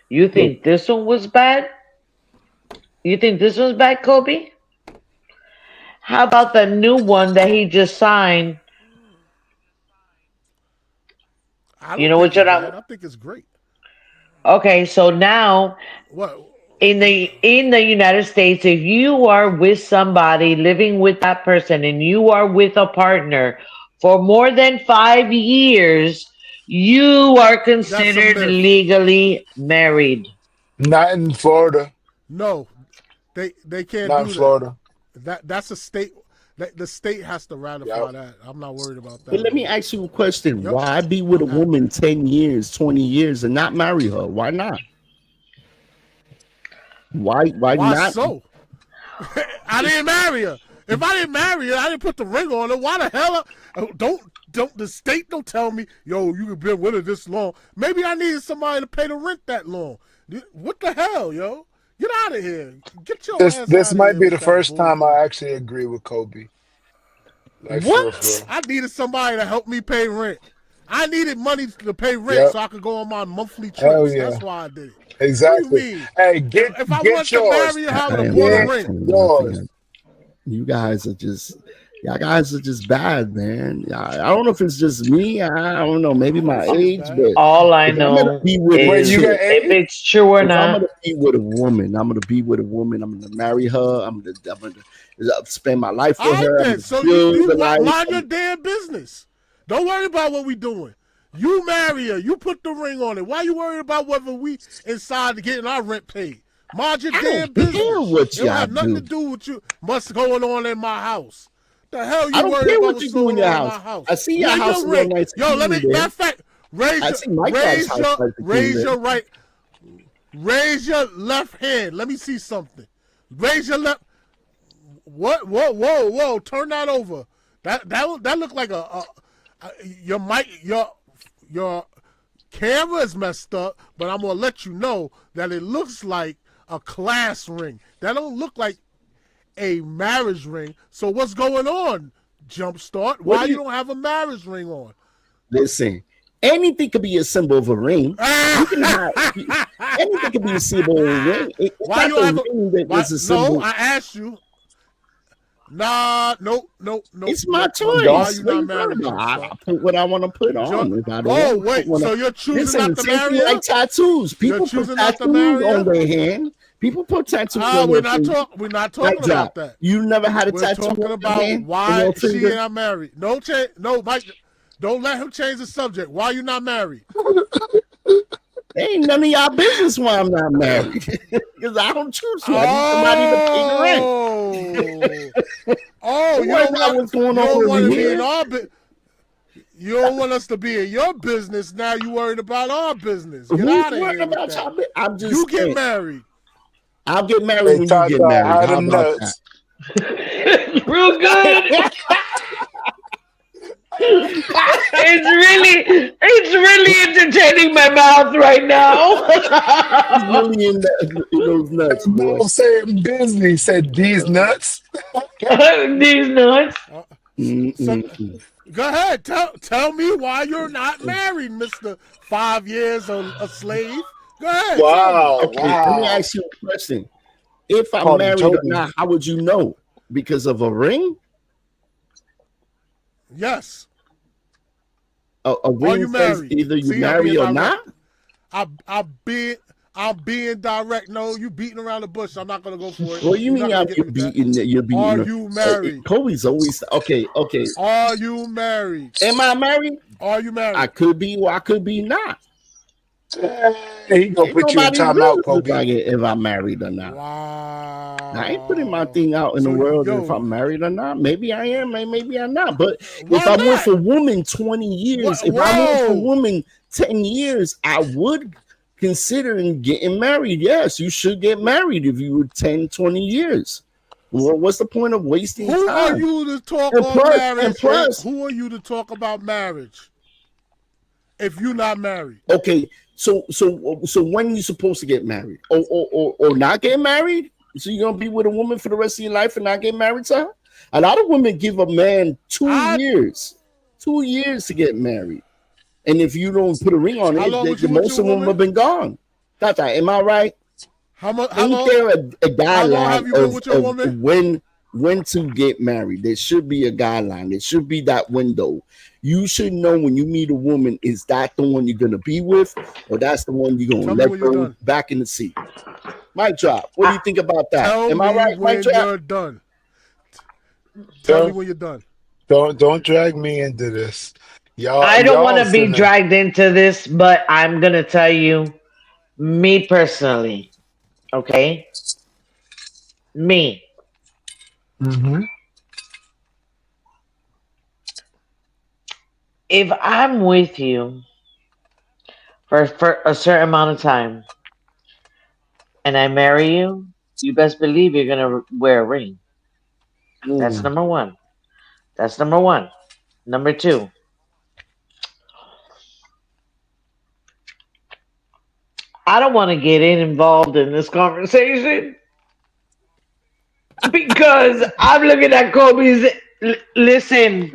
You think this one was bad? You think this was bad, Kobe? How about the new one that he just signed? I You don't know think what it's you're bad. not. I think it's great. Okay, so now What? in the United States, if you are with somebody living with that person and you are with a partner for more than 5 years, you are That's a considered myth. legally married. Not in Florida. No, they can't Not in do that. Florida. That's a state. The state has to ratify Yep. that. I'm not worried about But that. let me ask you a question. Yep. Why be with a I'm happy. woman 10 years, 20 years and not marry her? Why not? Why Why not? so? I didn't marry her. If I didn't marry her, I didn't put the ring on her. Why the hell? Don't the state don't tell me, yo, you've been with her this long. Maybe I needed somebody to pay the rent that long. What the hell, yo? Get out of here. Get your ass This out of might here be with the that first time bullshit. I actually agree with Kobe. Like for real, for What? real. I needed somebody to help me pay rent. I needed money to pay rent Yep. so I could go on my monthly Hell trips. yeah. That's why I did it. What do you Exactly. mean? Hey, get If I wanted get to yours. marry her, I would I have am bought a Get not ring. saying yours. nothing. You guys are just, y'all guys are just bad, man. I don't know if it's just me. I don't know. Maybe I my wouldn't say it's age, bad. but All I if I'm gonna know be with a Wait, you is got chick, if AIDS? it's true or if I'm not. gonna be with a woman, I'm gonna be with a woman. I'm gonna marry her. I'm gonna spend my life All with right her. I'm then. gonna So build you a life. mind your damn business. Don't worry about what we doing. You marry her. You put the ring on it. Why you worried about whether we inside to getting our rent paid? Mind your I damn don't business. care what It don't y'all have nothing do. to do with you. What's going on in my house? The hell I you don't worried care about what what's you do in going your on in house. my house? I see your Pay house your real rent. nice Yo, and let me clean matter there. of fact, I see Mike Dad's house nice and clean there. raise your left hand. Let me see something. Raise your left. What? Whoa! Turn that over. That looked like your mic. Your camera is messed up, but I'm gonna let you know that it looks like a class ring. That don't look like a marriage ring. So what's going on, Jumpstart? What Why do you you don't have a marriage ring on? listen? Anything could be a symbol of a ring. You can have anything could be a symbol of a ring. It's Why not you the have a? ring that Why, is a no, symbol. I asked you. Nah, nope. It's my Why choice. you What are not you married, talking about? Jumpstart? I put what I want to put on. If I don't want to put Wait. one on, So you're choosing listen, not to same marry thing her? like tattoos. You're People put choosing not to tattoos marry her? on their hand. People put tattoos on We're their not finger. We're not Like talking about that. you never had a We're tattoo talking on your about hand and why your she finger? not married. No, Mike. Don't let him change the subject. Why you not married? Ain't none of y'all business why I'm not married. Because I don't choose you. I need somebody to pay the rent. Oh, you What don't about want what's going you on don't over want to be in here? our you don't want us to be in your business. Now you worried about our business. Get Who's out of worried here with about that. y'all? I'm just You get saying. married. I'll get married Hey, when you Tata, get married. how How them about nuts? Real good. It's really entertaining my mouth right now. He's really in those nuts, boy. Mouth saying business. Said these nuts. These nuts. So, go ahead. Tell me why you're not married, Mr. 5 years a slave. Go ahead. Wow, Okay, let me wow. ask you a question. If I'm Call him married or Toby. not, how would you know? Because of a ring? Yes. A Are ring you says married? either you See, I'm marry being or direct. not? I'm being direct. No, you beating around the bush. I'm not gonna go for it. What do you You're mean not gonna get me with that. you're beating? Are you married? Kobe's always okay. Are you married? Am I married? Are you married? I could be or I could be not. He gonna Ain't put you in nobody timeout, knows Kobe. if I'm married or not. Wow. I ain't putting my thing out in the So, world yo, if I'm married or not. Maybe I am, maybe I'm not. But why if I'm with not? a woman 20 years, What? if I'm with a Whoa. woman 10 years, I would consider getting married. Yes, you should get married if you were 10, 20 years. Well, what's the point of wasting Who are time? you to talk And on plus, marriage? Who are you to talk about marriage if you're not married? okay, so when you supposed to get married? Or not get married? So you're gonna be with a woman for the rest of your life and not get married to her? A lot of women give a man 2 years to get married. And if you don't put a ring on How it, long was the you with most your of them woman? have been gone. Tata, am I right? How long there a guideline have you been with your woman? of when to get married? There should be a guideline. There should be that window. You should know when you meet a woman, is that the one you're gonna be with, or that's the one you're Tell gonna me let when you're go done. back in the seat. Mic drop. What do you think about that? Tell Am me I right? when Mic drop. you're done. Tell me when you're done. Don't drag me into this. I don't want to be finna- dragged into this, but I'm going to tell you, me personally, okay? Me. Mhm. If I'm with you for a certain amount of time and I marry you, you best believe you're going to wear a ring. That's number one. That's number one. Number two, I don't want to get involved in this conversation because I'm looking at Kobe's. Listen,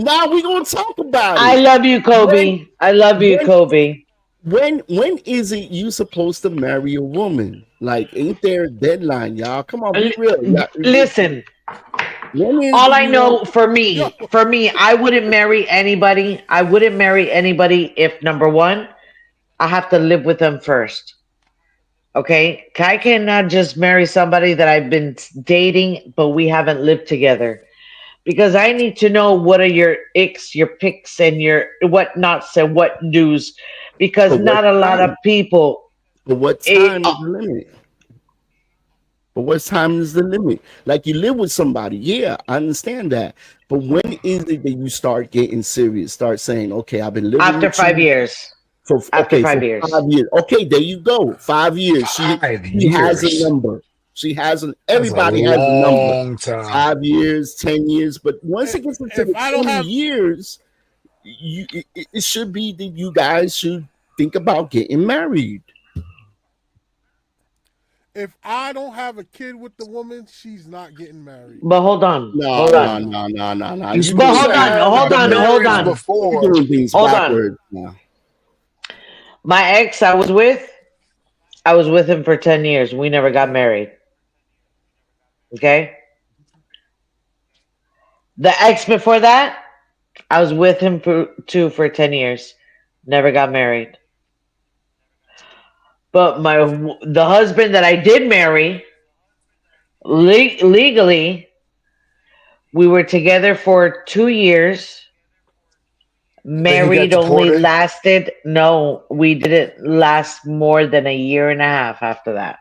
now we're gonna talk about it. I love you, Kobe. I love you, Kobe. When is it you supposed to marry a woman? Like, ain't there a deadline, y'all? Come on, be real. Listen, When is all it I you know want- for me, I wouldn't marry anybody. I wouldn't marry anybody if number one, I have to live with them first. Okay, I cannot just marry somebody that I've been dating, but we haven't lived together, because I need to know what are your icks, your picks, and your what nots and what do's, because But what not a lot of time? people. But what time is the limit? But what time is the limit? Like, you live with somebody, yeah, I understand that. But when is it that you start getting serious? Start saying, okay, I've been living After with 5 you. years. After 5 years. 5 years. Okay, there you go. 5 years. She has a years. number. She has an. That's a Everybody has a long number. time. 5 years, 10 years. But once it gets into the I don't 20 have- years, it should be that you guys should think about getting married. If I don't have a kid with the woman, she's not getting married. But hold on. No. Hold on. No. You But hold on. Hold on. Hold on. Before. You're doing things Hold on. backwards now. My ex I was with him for 10 years. We never got married. Okay? The ex before that, I was with him for 10 years. Never got married. But the husband that I did marry, legally, we were together for 2 years. Married only deported? lasted, no, we didn't last more than a year and a half after that.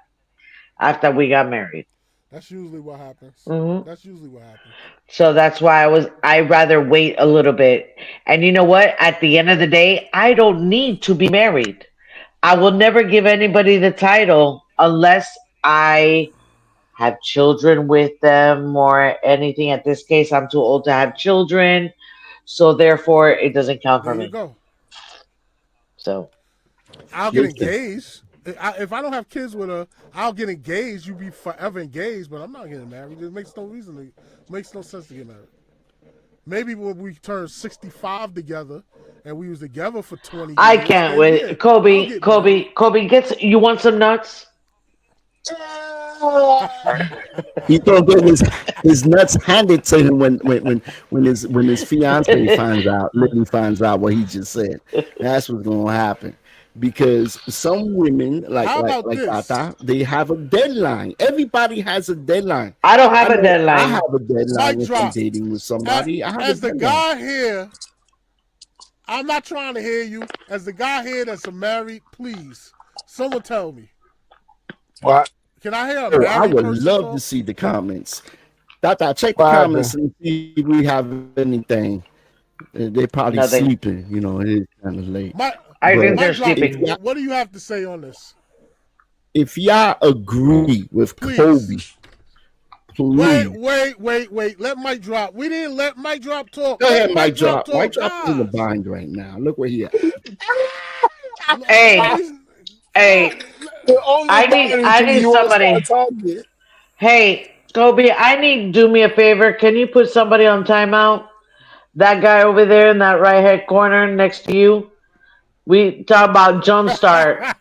After we got married. That's usually what happens. Mhm. That's usually what happens. So that's why I'd rather wait a little bit. And you know what? At the end of the day, I don't need to be married. I will never give anybody the title unless I have children with them or anything. At this case, I'm too old to have children. So therefore, it doesn't count for There you me. go. So I'll get engaged. If I don't have kids with her, I'll get engaged. You be forever engaged, but I'm not getting married. It makes no sense to get married. Maybe when we turn 65 together and we was together for 20 years. I can't then wait. yeah, Kobe, you want some nuts? He's gonna get his nuts handed to him when his fiance finds out. Lily finds out what he just said. That's what's gonna happen. Because some women like Tata, they have a deadline. Everybody has a deadline. I don't have a deadline. I have a deadline Mic if I'm drop. dating with somebody. I have As a the deadline. guy here I'm not trying to hear you. As the guy here that's a married, please, someone tell me. What? Can I hear a I married would person love talk? to see the comments. Tata, check the What comments happened? and see if we have anything. They probably Nothing. sleeping. You know, it is kind of late. I think But they're Mike Drop, sleeping. what do you have to say on this? if y'all agree with Please. Kobe, please Wait. Let Mike Drop. We didn't let Mike Drop talk. go Let ahead, Mike Drop. talk. Mike Drop is in the Guys. bind right now. Look where he at. Hey, hey, The only I until need you want to somebody. start talking. Hey, Kobe, do me a favor. Can you put somebody on timeout? That guy over there in that right hand corner next to you. We talk about Jumpstart.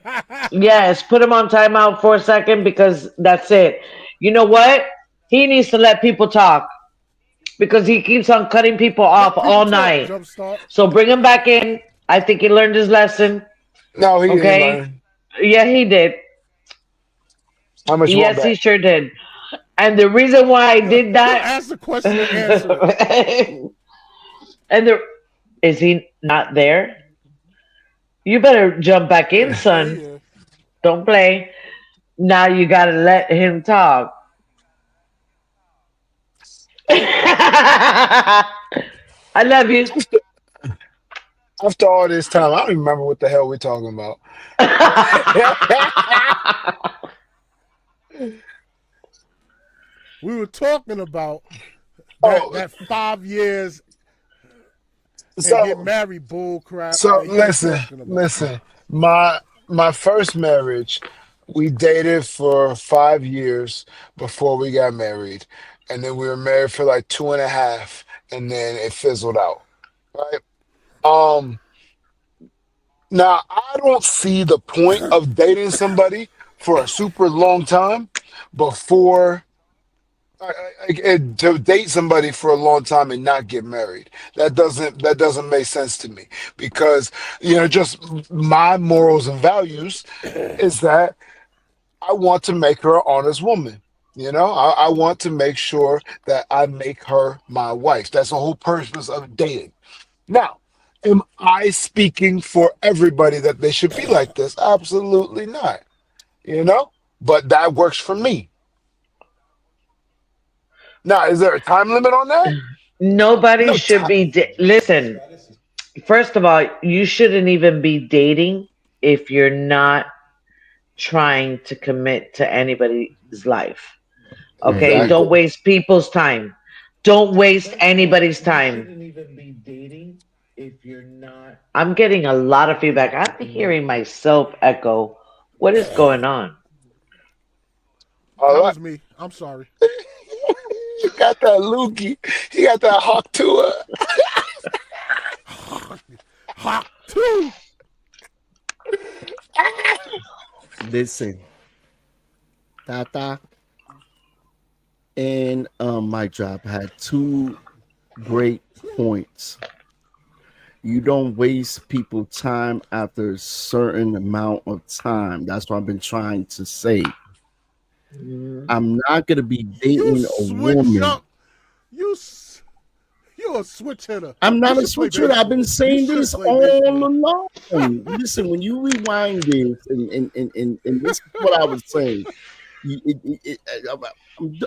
Yes, put him on timeout for a second because that's it. You know what? He needs to let people talk because he keeps on cutting people off Let people all talk, night. Jumpstart. So bring him back in. I think he learned his lesson. No, he didn't Okay? learn. Yeah, he did. How much you want Yes, he back? sure did. And the reason why I did that, Ask the question and answer it. and is he not there? You better jump back in, son. Yeah. Don't play. Now you gotta let him talk. I love you. After all this time, I don't even remember what the hell we're talking about. We were talking about Oh, that 5 years and so get married bull crap. so that he was listen, talking about. listen. My first marriage, we dated for 5 years before we got married, and then we were married for like 2.5, and then it fizzled out. Right? Um, Now I don't see the point of dating somebody for a super long time before to date somebody for a long time and not get married. That doesn't make sense to me because just my morals and values is that I want to make her an honest woman. I want to make sure that I make her my wife. That's the whole purpose of dating. Now, am I speaking for everybody that they should be like this? Absolutely not. But that works for me. Now, is there a time limit on that? Nobody No should time. be. Listen, first of all, you shouldn't even be dating if you're not trying to commit to anybody's life. Okay? Exactly. Don't waste people's time. Don't waste anybody's time. I'm getting a lot of feedback. I'm hearing myself echo. What is going on? All That right. was me. I'm sorry. You got that loogie. You got that hawk to Hot too. Listen, Tata and Mike Drop had two great points. You don't waste people time after a certain amount of time. That's what I've been trying to say. I'm not gonna be You dating a switch woman. up. You're a switch hitter. I'm not You a should play switcher. I've been baseball. saying You should this play all baseball. along. Listen, when you rewind this, and this is what I was saying.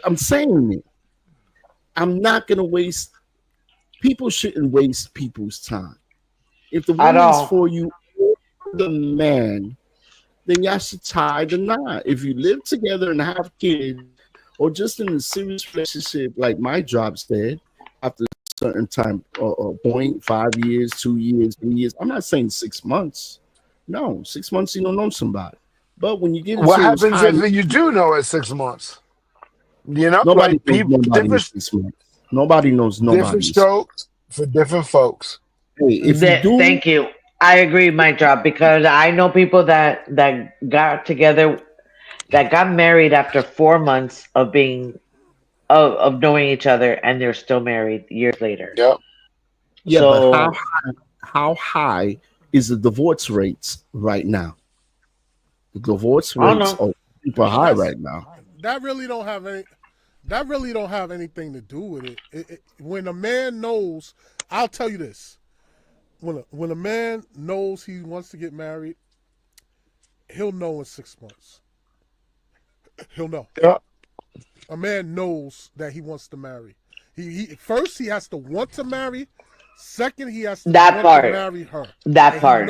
I'm saying it. I'm not gonna waste. People shouldn't waste people's time. If the At woman's all. for you, or the man, then y'all should tie the knot. If you live together and have kids, or just in a serious relationship, like my job said, after a certain time or point, 5 years, 2 years, 3 years. I'm not saying 6 months. No, 6 months you don't know somebody. But when you get what into those happens high, if you do know at 6 months? nobody Like knows people, nobody in 6 months. Nobody knows different nobody. strokes for different folks. Hey, if you do, Thank you. I agree, Mike Drop, because I know people that got together, that got married after 4 months of being of knowing each other, and they're still married years later. Yep. yeah, but So how high is the divorce rates right now? The divorce I don't rates know. are super high right now. That really don't have anything to do with it. When a man knows, I'll tell you this. when a man knows he wants to get married, he'll know in 6 months. He'll know. Yeah. A man knows that he wants to marry. He first he has to want to marry. Second, he has to That want part. to marry her. That And part.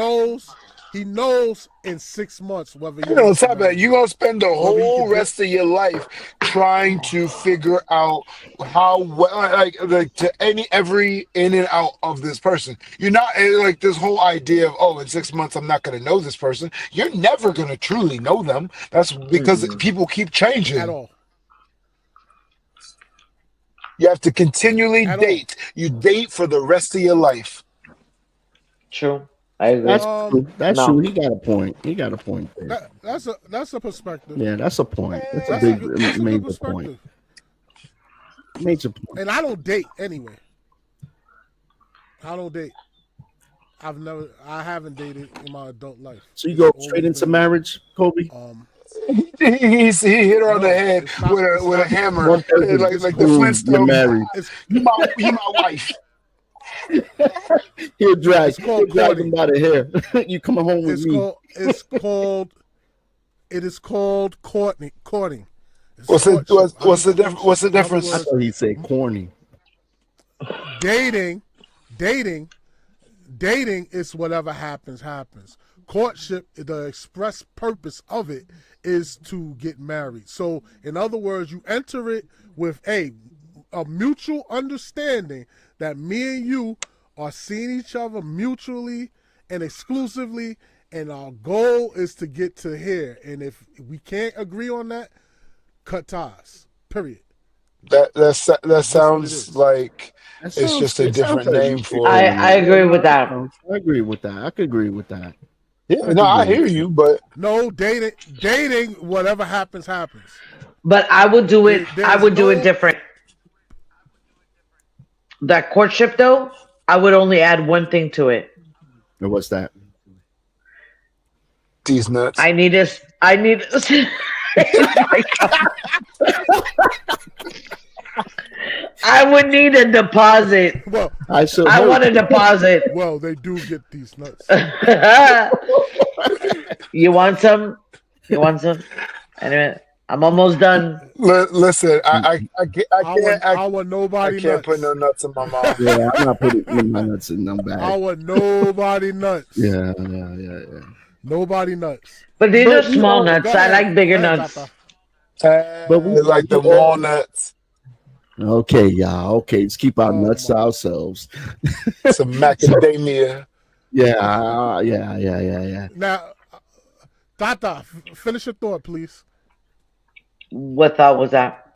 He knows in 6 months whether he You know, wants to top marry that you're her. gonna spend the Whether he whole can rest of your life trying to figure out how well, like to every in and out of this person. You're not like this whole idea of in 6 months I'm not gonna know this person. You're never gonna truly know them. That's because Mm-mm. people keep at changing. all. You have to continually At all. date. You date for the rest of your life. True. I agree. That's true. That's No. true. He got a point. He got a point there. That's a perspective. Yeah, that's a point. That's a That's a big good, that's a good major perspective. point. Major point. And I don't date anyway. I don't date. I haven't dated in my adult life. So you It's go always straight into been, marriage, Kobe? He hit her on No, the head it's not. with It's a not. hammer, One person, like It's the called. you're Flintstones. married. It's You my wife. He'll drag it's called him courting. by the hair. You coming home with It's me? called. It's called. It is called courting. Courting. It's What's the courtship. I what's do the difference? What's the courtship. In other difference? I words, thought he'd say corny. dating is whatever happens. Courtship, the express purpose of it is to get married. So in other words, you enter it with a mutual understanding that me and you are seeing each other mutually and exclusively, and our goal is to get to here. And if we can't agree on that, cut ties. Period. That That's what it sounds is. like That it's sounds, just a it sounds different like name you for I it. agree with that. I agree with that. I could agree with that. Yeah, I no, could I agree hear with you, but No, dating, whatever happens. But I would do it. I There's would do it no different. That courtship, though, I would only add one thing to it. And what's that? these nuts. I need this. I would need a deposit. well, I should I hope. want a deposit. well, they do get these nuts. You want some? You want some? Anyway, I'm almost done. Listen, I I want nobody can't put no nuts. nuts in my mouth. Yeah, I'm not putting my nuts in no bag. I want nobody nuts. Yeah. Nobody nuts. But these But are we small all- nuts. Go I ahead. like bigger Go ahead, nuts. Tata. But we like the we all- walnuts, Okay, y'all. Okay, let's keep our Oh, nuts to my. ourselves. some macadamia. Yeah. Now, Tata, finish your thought, please. What thought was that?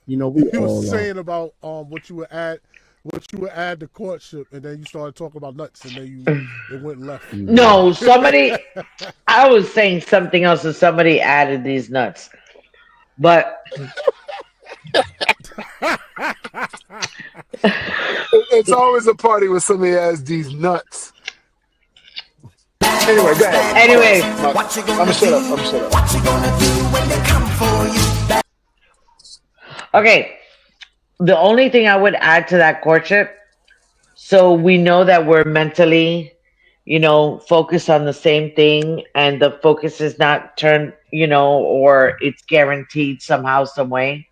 You know, we You all was saying about what you would add to courtship, and then you started talking about nuts, and then it went left. No, somebody. I was saying something else, and somebody added these nuts. But It's always a party when somebody has these nuts. Anyway, go ahead. anyway, What you I'm gonna gonna shut up. do? I'm gonna shut up. What you gonna do when they come for you? okay. The only thing I would add to that courtship, so we know that we're mentally, focused on the same thing, and the focus is not turned, or it's guaranteed somehow, some way.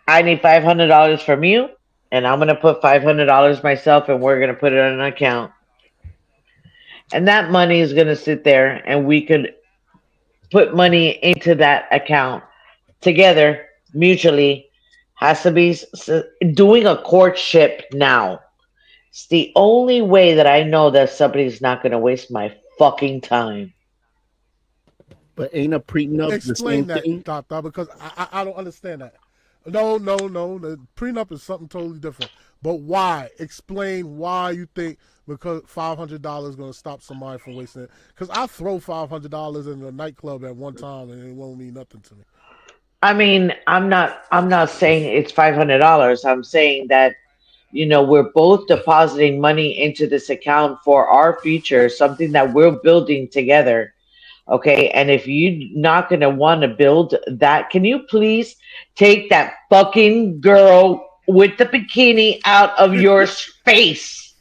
I need $500 from you, and I'm gonna put $500 myself, and we're gonna put it on an account, and that money is gonna sit there, and we could put money into that account together mutually. Has to be doing a courtship now. It's the only way that I know that somebody's not going to waste my fucking time. But ain't a prenup the Explain same that, thing? Tata, because I don't understand that. No. The prenup is something totally different. But why? Explain why you think because $500 is going to stop somebody from wasting it. Because I throw $500 in a nightclub at one time and it won't mean nothing to me. I mean, I'm not saying it's $500. I'm saying that we're both depositing money into this account for our future, something that we're building together. Okay, and if you're not gonna want to build that, can you please take that fucking girl with the bikini out of your face.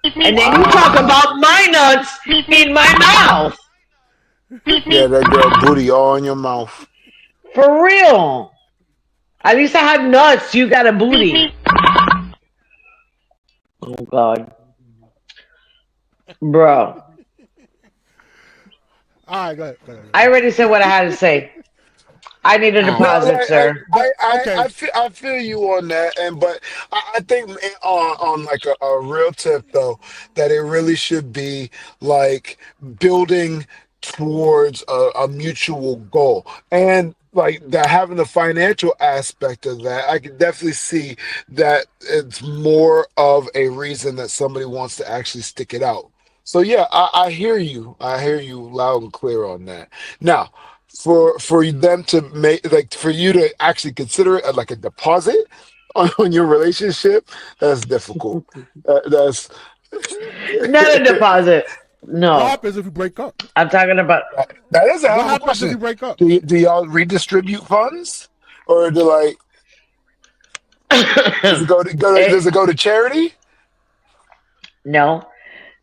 And then you talk about my nuts in my mouth. Yeah, that girl booty all in your mouth. For real. At least I have nuts. You got a booty. Oh, God. Bro. All right, go ahead. I already said what I had to say. I need a deposit, sir. I feel you on that, but I think on like a real tip though, that it really should be like building towards a mutual goal, and like that having the financial aspect of that. I can definitely see that it's more of a reason that somebody wants to actually stick it out. So yeah, I hear you. I hear you loud and clear on that. Now, for them to make, like, for you to actually consider it like a deposit on your relationship, that's difficult. That's Not a deposit. What No. happens if you break up? I'm talking about. that is a What hell of a happens if question. you break up? Do y'all redistribute funds, or do like does it does it go to charity? No.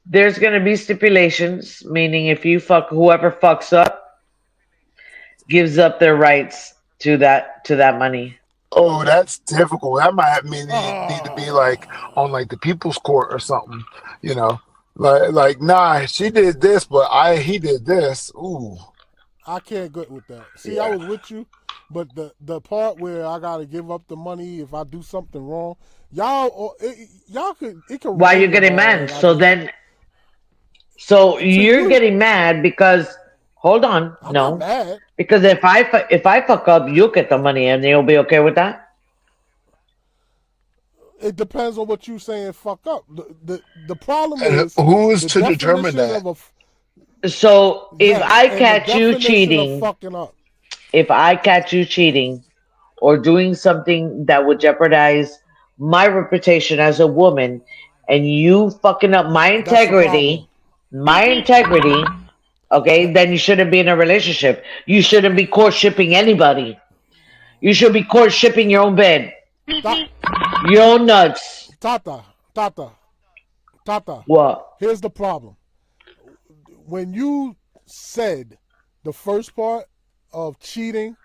There's going to be stipulations, meaning if you fuck whoever fucks up gives up their rights to that money. Oh, that's difficult. That might mean you need to be like on like the people's court or something, you know. Like nah, she did this, but he did this. Ooh. I can't go with that. See, I was with you, but the part where I gotta give up the money if I do something wrong, y'all could Why you getting mad? So you're getting mad because hold on, I'm no, not mad. because if I fuck up, you'll get the money and you'll be okay with that. It depends on what you saying. Fuck up. The problem And is who is the to determine definition that? of So if yes, I and the catch you definition of cheating, fucking up. if I catch you cheating or doing something that would jeopardize my reputation as a woman, and you fucking up That's the problem. my integrity, okay, then you shouldn't be in a relationship. You shouldn't be courtshipping anybody. You should be courtshipping your own bed, Ta- your own nuts. Tata. What? Here's the problem. When you said the first part of cheating,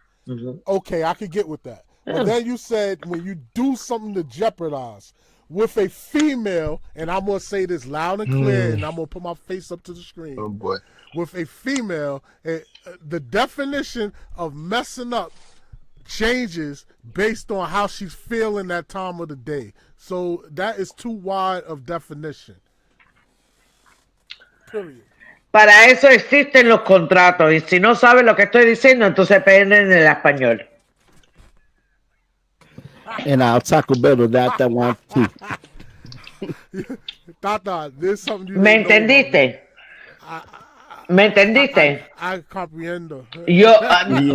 okay, I could get with that. But then you said when you do something to jeopardize with a female, and I'm going to say this loud and clear, and I'm going to put my face up to the screen. Oh boy. With a female, the definition of messing up changes based on how she's feeling that time of the day. So that is too wide of definition. Period. Para eso existen los contratos. Y si no sabes lo que estoy diciendo, entonces penden en el español. And I'll taco bell that one too. Tata, there's something you ¿Me didn't know about me. entendiste? ¿Me entendiste? I comprendo. Yo,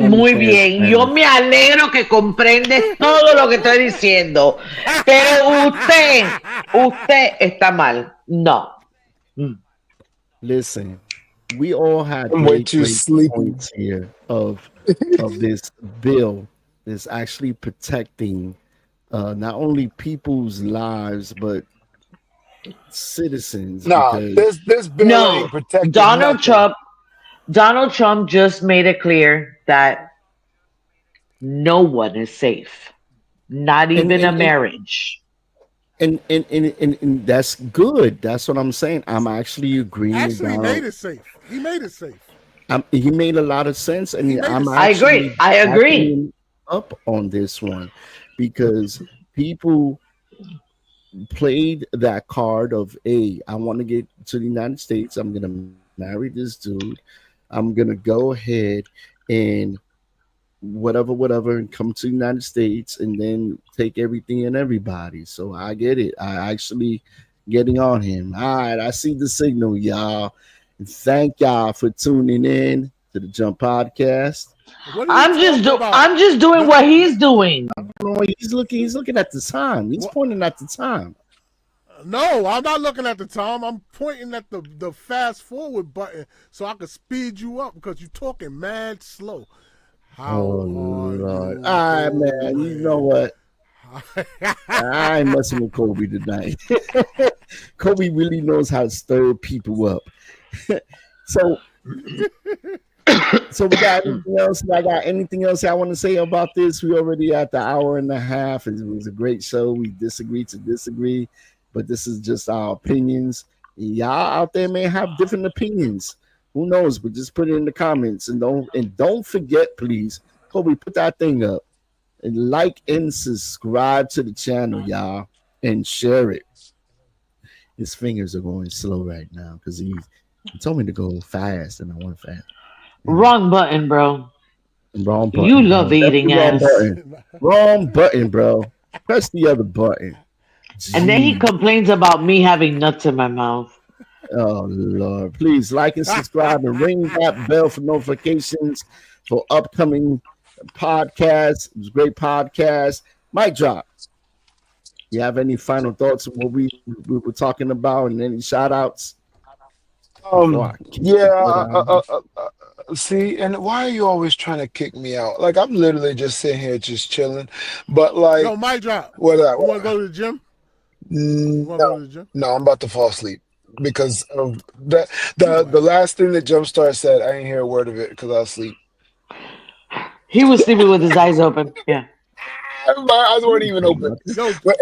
muy bien, yo me alegro que comprendes todo lo que estoy diciendo, pero usted está mal. No. Listen, we all had I'm way great, too great sleepy. points here of this bill that's actually protecting not only people's lives but citizens. Nah, because this bill No, ain't protecting Donald nothing. Trump just made it clear that no one is safe, not even a marriage. and that's good. That's what I'm saying. I'm actually agreeing with Actually, he Donald. made it safe. He made it safe. He made a lot of sense, and I'm I agree. actually I agree. backing up on this one because people played that card of, hey, I want to get to the United States. I'm gonna marry this dude. I'm gonna go ahead and whatever, and come to the United States and then take everything and everybody. So I get it. I actually getting on him. All right, I see the signal, y'all. And thank y'all for tuning in to the Jump Podcast. I'm just doing what he's doing. No, he's looking at the time. He's pointing at the time. No, I'm not looking at the time. I'm pointing at the fast forward button so I can speed you up because you're talking mad slow. How Oh are Lord. you All right, man. You know what? I ain't messing with Kobe tonight. Kobe really knows how to stir people up. So we got anything else? I got anything else I want to say about this? We already at the hour and a half. It was a great show. We disagree to disagree, but this is just our opinions. Y'all out there may have different opinions. Who knows? But just put it in the comments and don't forget, please, Kobe, put that thing up and like and subscribe to the channel, y'all, and share it. His fingers are going slow right now because he told me to go fast and I want fast. Wrong button, bro. Wrong button. You love eating ass. Wrong button, bro. Press the other button. And then he complains about me having nuts in my mouth. Oh, Lord. Please like and subscribe and ring that bell for notifications for upcoming podcasts. It was a great podcast. Mic drop. You have any final thoughts on what we were talking about and any shout outs? See, and why are you always trying to kick me out? Like, I'm literally just sitting here just chilling. But like, Yo, mic drop. What? You want to go to the gym? No, I'm about to fall asleep because of that. The last thing that Jumpstart said, I didn't hear a word of it because I was asleep. He was sleeping with his eyes open. Yeah, my eyes weren't even open. But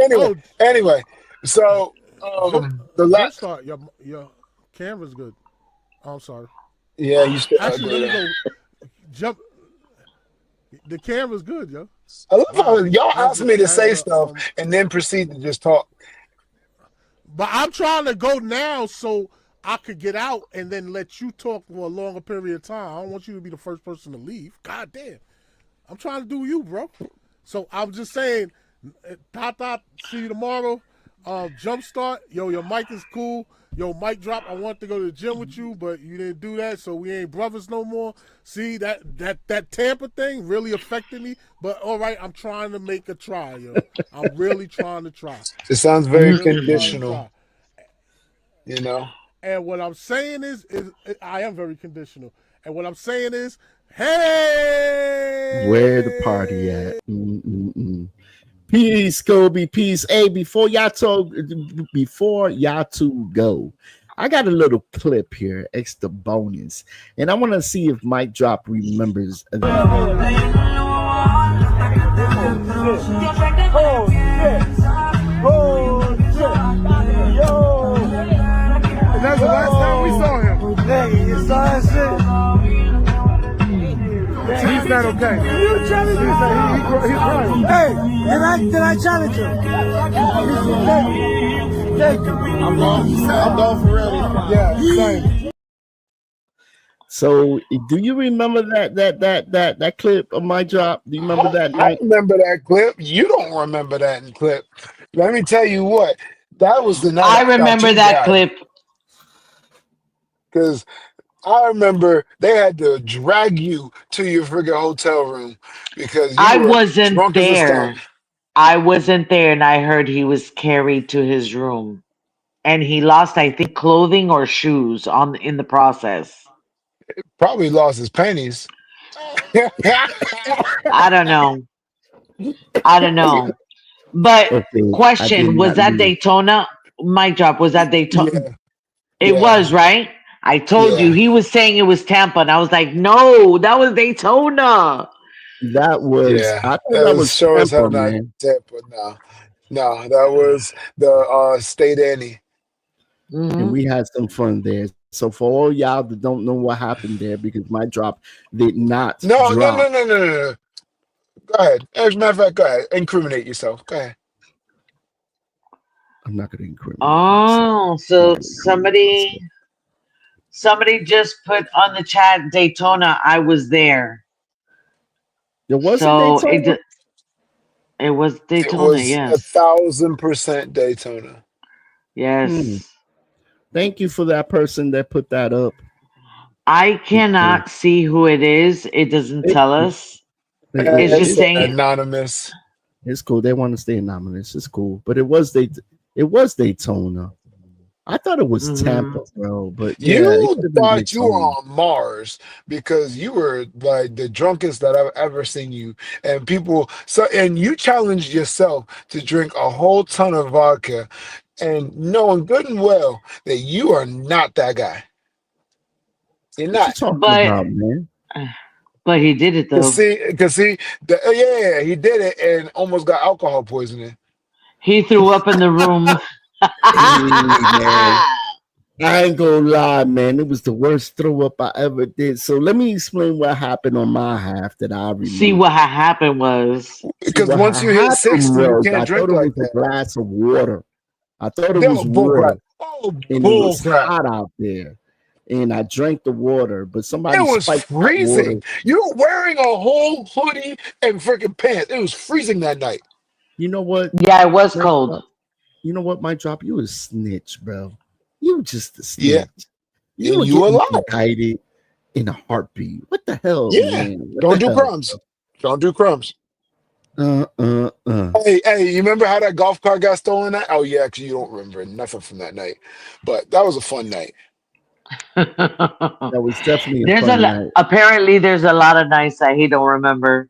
anyway. So the last start. Your camera's good. Oh, I'm sorry. Yeah, you still actually let me go jump. The camera's good, yo. I love how y'all ask me to say stuff and then proceed to just talk. But I'm trying to go now so I could get out and then let you talk for a longer period of time. I don't want you to be the first person to leave. God damn. I'm trying to do you, bro. So I'm just saying, Tata, see you tomorrow. Jumpstart, yo, your mic is cool. Yo, mic drop, I want to go to the gym with you, but you didn't do that, so we ain't brothers no more. See, that Tampa thing really affected me, but all right, I'm trying to make a try, yo. I'm really trying to try. It sounds very conditional, you know? And what I'm saying is I am very conditional. And what I'm saying is, hey! Where the party at? Peace, Kobe. Peace. Hey, before y'all two go, I got a little clip here, extra bonus, and I want to see if Mic Drop remembers. Oh, shit. Oh, shit. Yo. And that's the last time we saw him. Hey, you saw that shit? He's not okay. You challenge him. He's crying. Hey, did I challenge him? Thank you. I'm going for real. Yeah, same. So, do you remember that clip of Mic Drop? Do you remember that? I remember that clip. You don't remember that clip. Let me tell you what. That was the night. I remember that clip. Because I remember they had to drag you to your friggin' hotel room because I wasn't there. I wasn't there, and I heard he was carried to his room, and he lost, I think, clothing or shoes in the process. Probably lost his panties. I don't know. But Okay, question, was that Daytona? Mic drop, was that Daytona? Yeah. It was, right? I told you. He was saying it was Tampa, and I was like, no, that was Daytona. That was, Yeah, I thought that was sure as hell Tampa, not man. Tampa. No, that was the State Annie. And we had some fun there. So for all y'all that don't know what happened there, because Mic Drop did not No. drop. Go ahead. As a matter of fact, go ahead. Incriminate yourself. Go ahead. I'm not going to incriminate. Oh, so somebody just put on the chat Daytona. I was there. There was So Daytona? it was It Daytona. was Yes. 1,000% Daytona. Yes. Thank you for that person that put that up. I cannot see who it is. It doesn't tell us. It's just saying anonymous. It's cool. They want to stay anonymous. It's cool. But it was Daytona. I thought it was Hmm. Tampa, bro. But yeah, it could You have been thought you were Daytona. on Mars because you were like the drunkest that I've ever seen you. And people, so, and you challenged yourself to drink a whole ton of vodka and knowing good and well that you are not that guy. You're What you not. talking But about, man? but he did it Cause though. see, cause see, yeah, he did it and almost got alcohol poisoning. He threw up in the room. Hey, man. I ain't gonna lie, man. It was the worst throw up I ever did. So let me explain what happened on my half that I See remember. what had happened was See, Because what once you hit happened 60, you was can't I drink thought it like was a that. glass of water. I thought it No was bull crap. water, Oh, and it bull was crap. hot out there. And I drank the water, but It somebody was spiked that water. freezing. You were wearing a whole hoodie and freaking pants. It was freezing that night. You know what? yeah, it was Mike cold. Drop? You know what, Mike Drop? You a snitch, bro. You just a Yeah, snitch. You and would you get a me liar. indicted in a heartbeat. What the hell, Yeah, man? What don't the do hell, crumbs. Don't do crumbs. bro? Hey, you remember how that golf cart got stolen? That? Oh yeah, actually, you don't remember nothing from that night, but that was a fun night. That was definitely a There's fun night. apparently there's a lot of nights that he don't remember.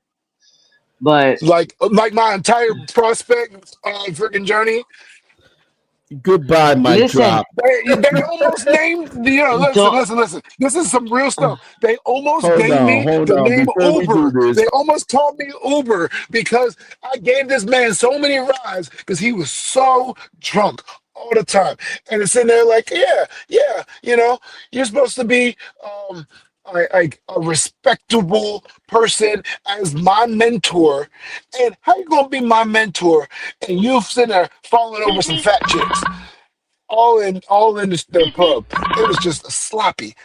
But Like my entire prospect freaking journey. Goodbye, Mike listen, Drop. They almost named, listen, don't listen, listen. This is some real stuff. They almost gave me Hold the on. name Before we do Uber. this, They almost called me Uber because I gave this man so many rides because he was so drunk all the time. And it's in there like, yeah, you're supposed to be um like a respectable person as my mentor. And how you gonna be my mentor and you sitting there falling over some fat chicks? All in the pub. It was just sloppy,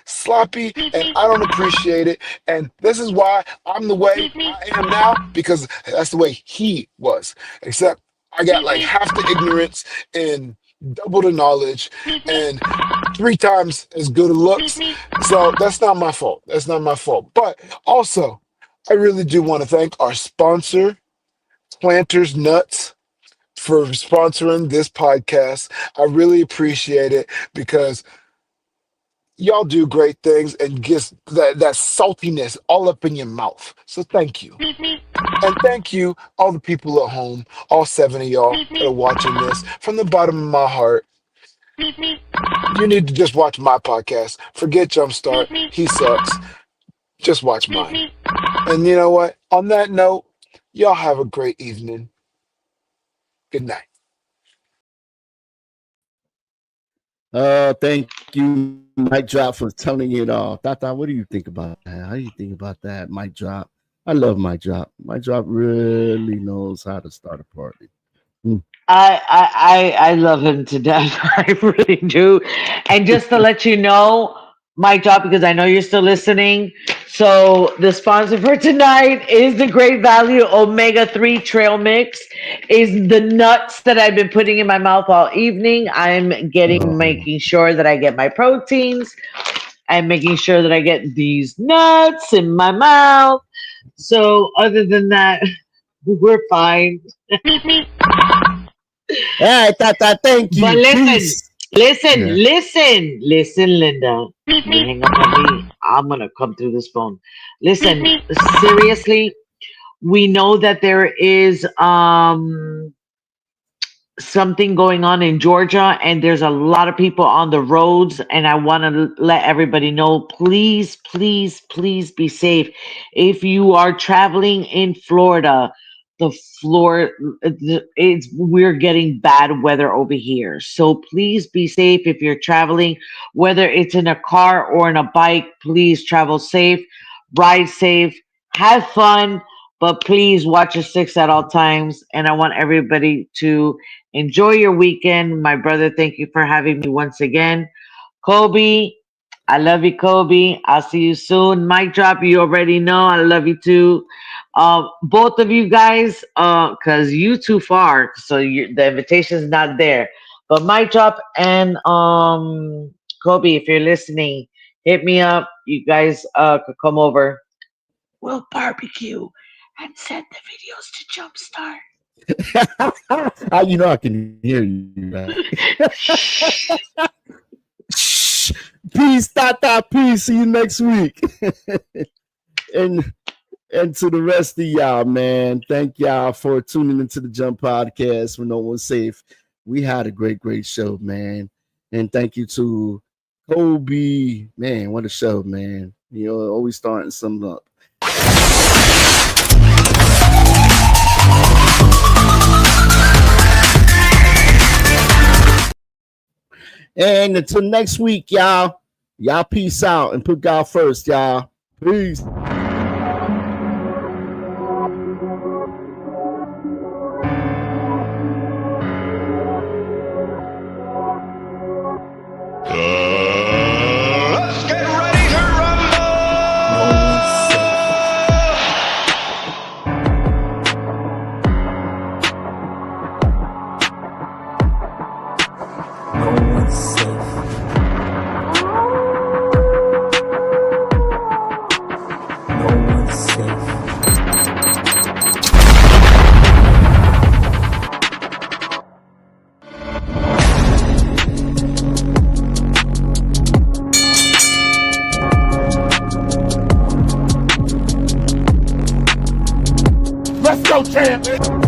and I don't appreciate it. And this is why I'm the way I am now because that's the way he was. Except I got like half the ignorance and double the knowledge and three times as good a looks. So that's not my fault. That's not my fault. But also, I really do want to thank our sponsor, Planters Nuts, for sponsoring this podcast. I really appreciate it because y'all do great things and gets that saltiness all up in your mouth. So thank you. And thank you, all the people at home, all seven of y'all that are watching this from the bottom of my heart. You need to just watch my podcast. Forget Jumpstart. He sucks. Just watch mine. And you know what? On that note, y'all have a great evening. Good night. thank you, Mike Drop, for telling it all. Tata, what do you think about that? How do you think about that, Mike Drop? I love Mike Drop. Mike Drop really knows how to start a party. Mm. I love him to death. I really do. And just to let you know, my job, because I know you're still listening. So the sponsor for tonight is the Great Value Omega-3 Trail Mix. Is the nuts that I've been putting in my mouth all evening. I'm Oh, making sure that I get my proteins. I'm making sure that I get these nuts in my mouth. So other than that, we're fine. hey, Tata, thank But you. listen, Peace. listen, Yeah. listen, listen, Linda. You hang up on me. I'm gonna come through this phone. Listen, seriously, we know that there is something going on in Georgia and there's a lot of people on the roads and I want to let everybody know, please, please, please be safe. If you are traveling in Florida, the floor it's we're getting bad weather over here. So please be safe if you're traveling, whether it's in a car or in a bike, please travel safe, ride safe, have fun, but please watch your six at all times. And I want everybody to enjoy your weekend. My brother, thank you for having me once again. Kobe, I love you, Kobe. I'll see you soon. Mic drop, you already know. I love you too. Both of you guys, because you too far, so the invitation's not there. But mic drop and Kobe, if you're listening, hit me up. You guys could come over. We'll barbecue and send the videos to Jumpstart. How you know I can hear you, man? Shh. Peace, Tata. Peace. See you next week. and to the rest of y'all, man, thank y'all for tuning into the Jump Podcast when no one's safe. We had a great show, man. And thank you to Kobe. Man, what a show, man. You know, always starting something up. And until next week, y'all peace out and put God first, y'all. Peace. Let's get ready to Let's go, champ.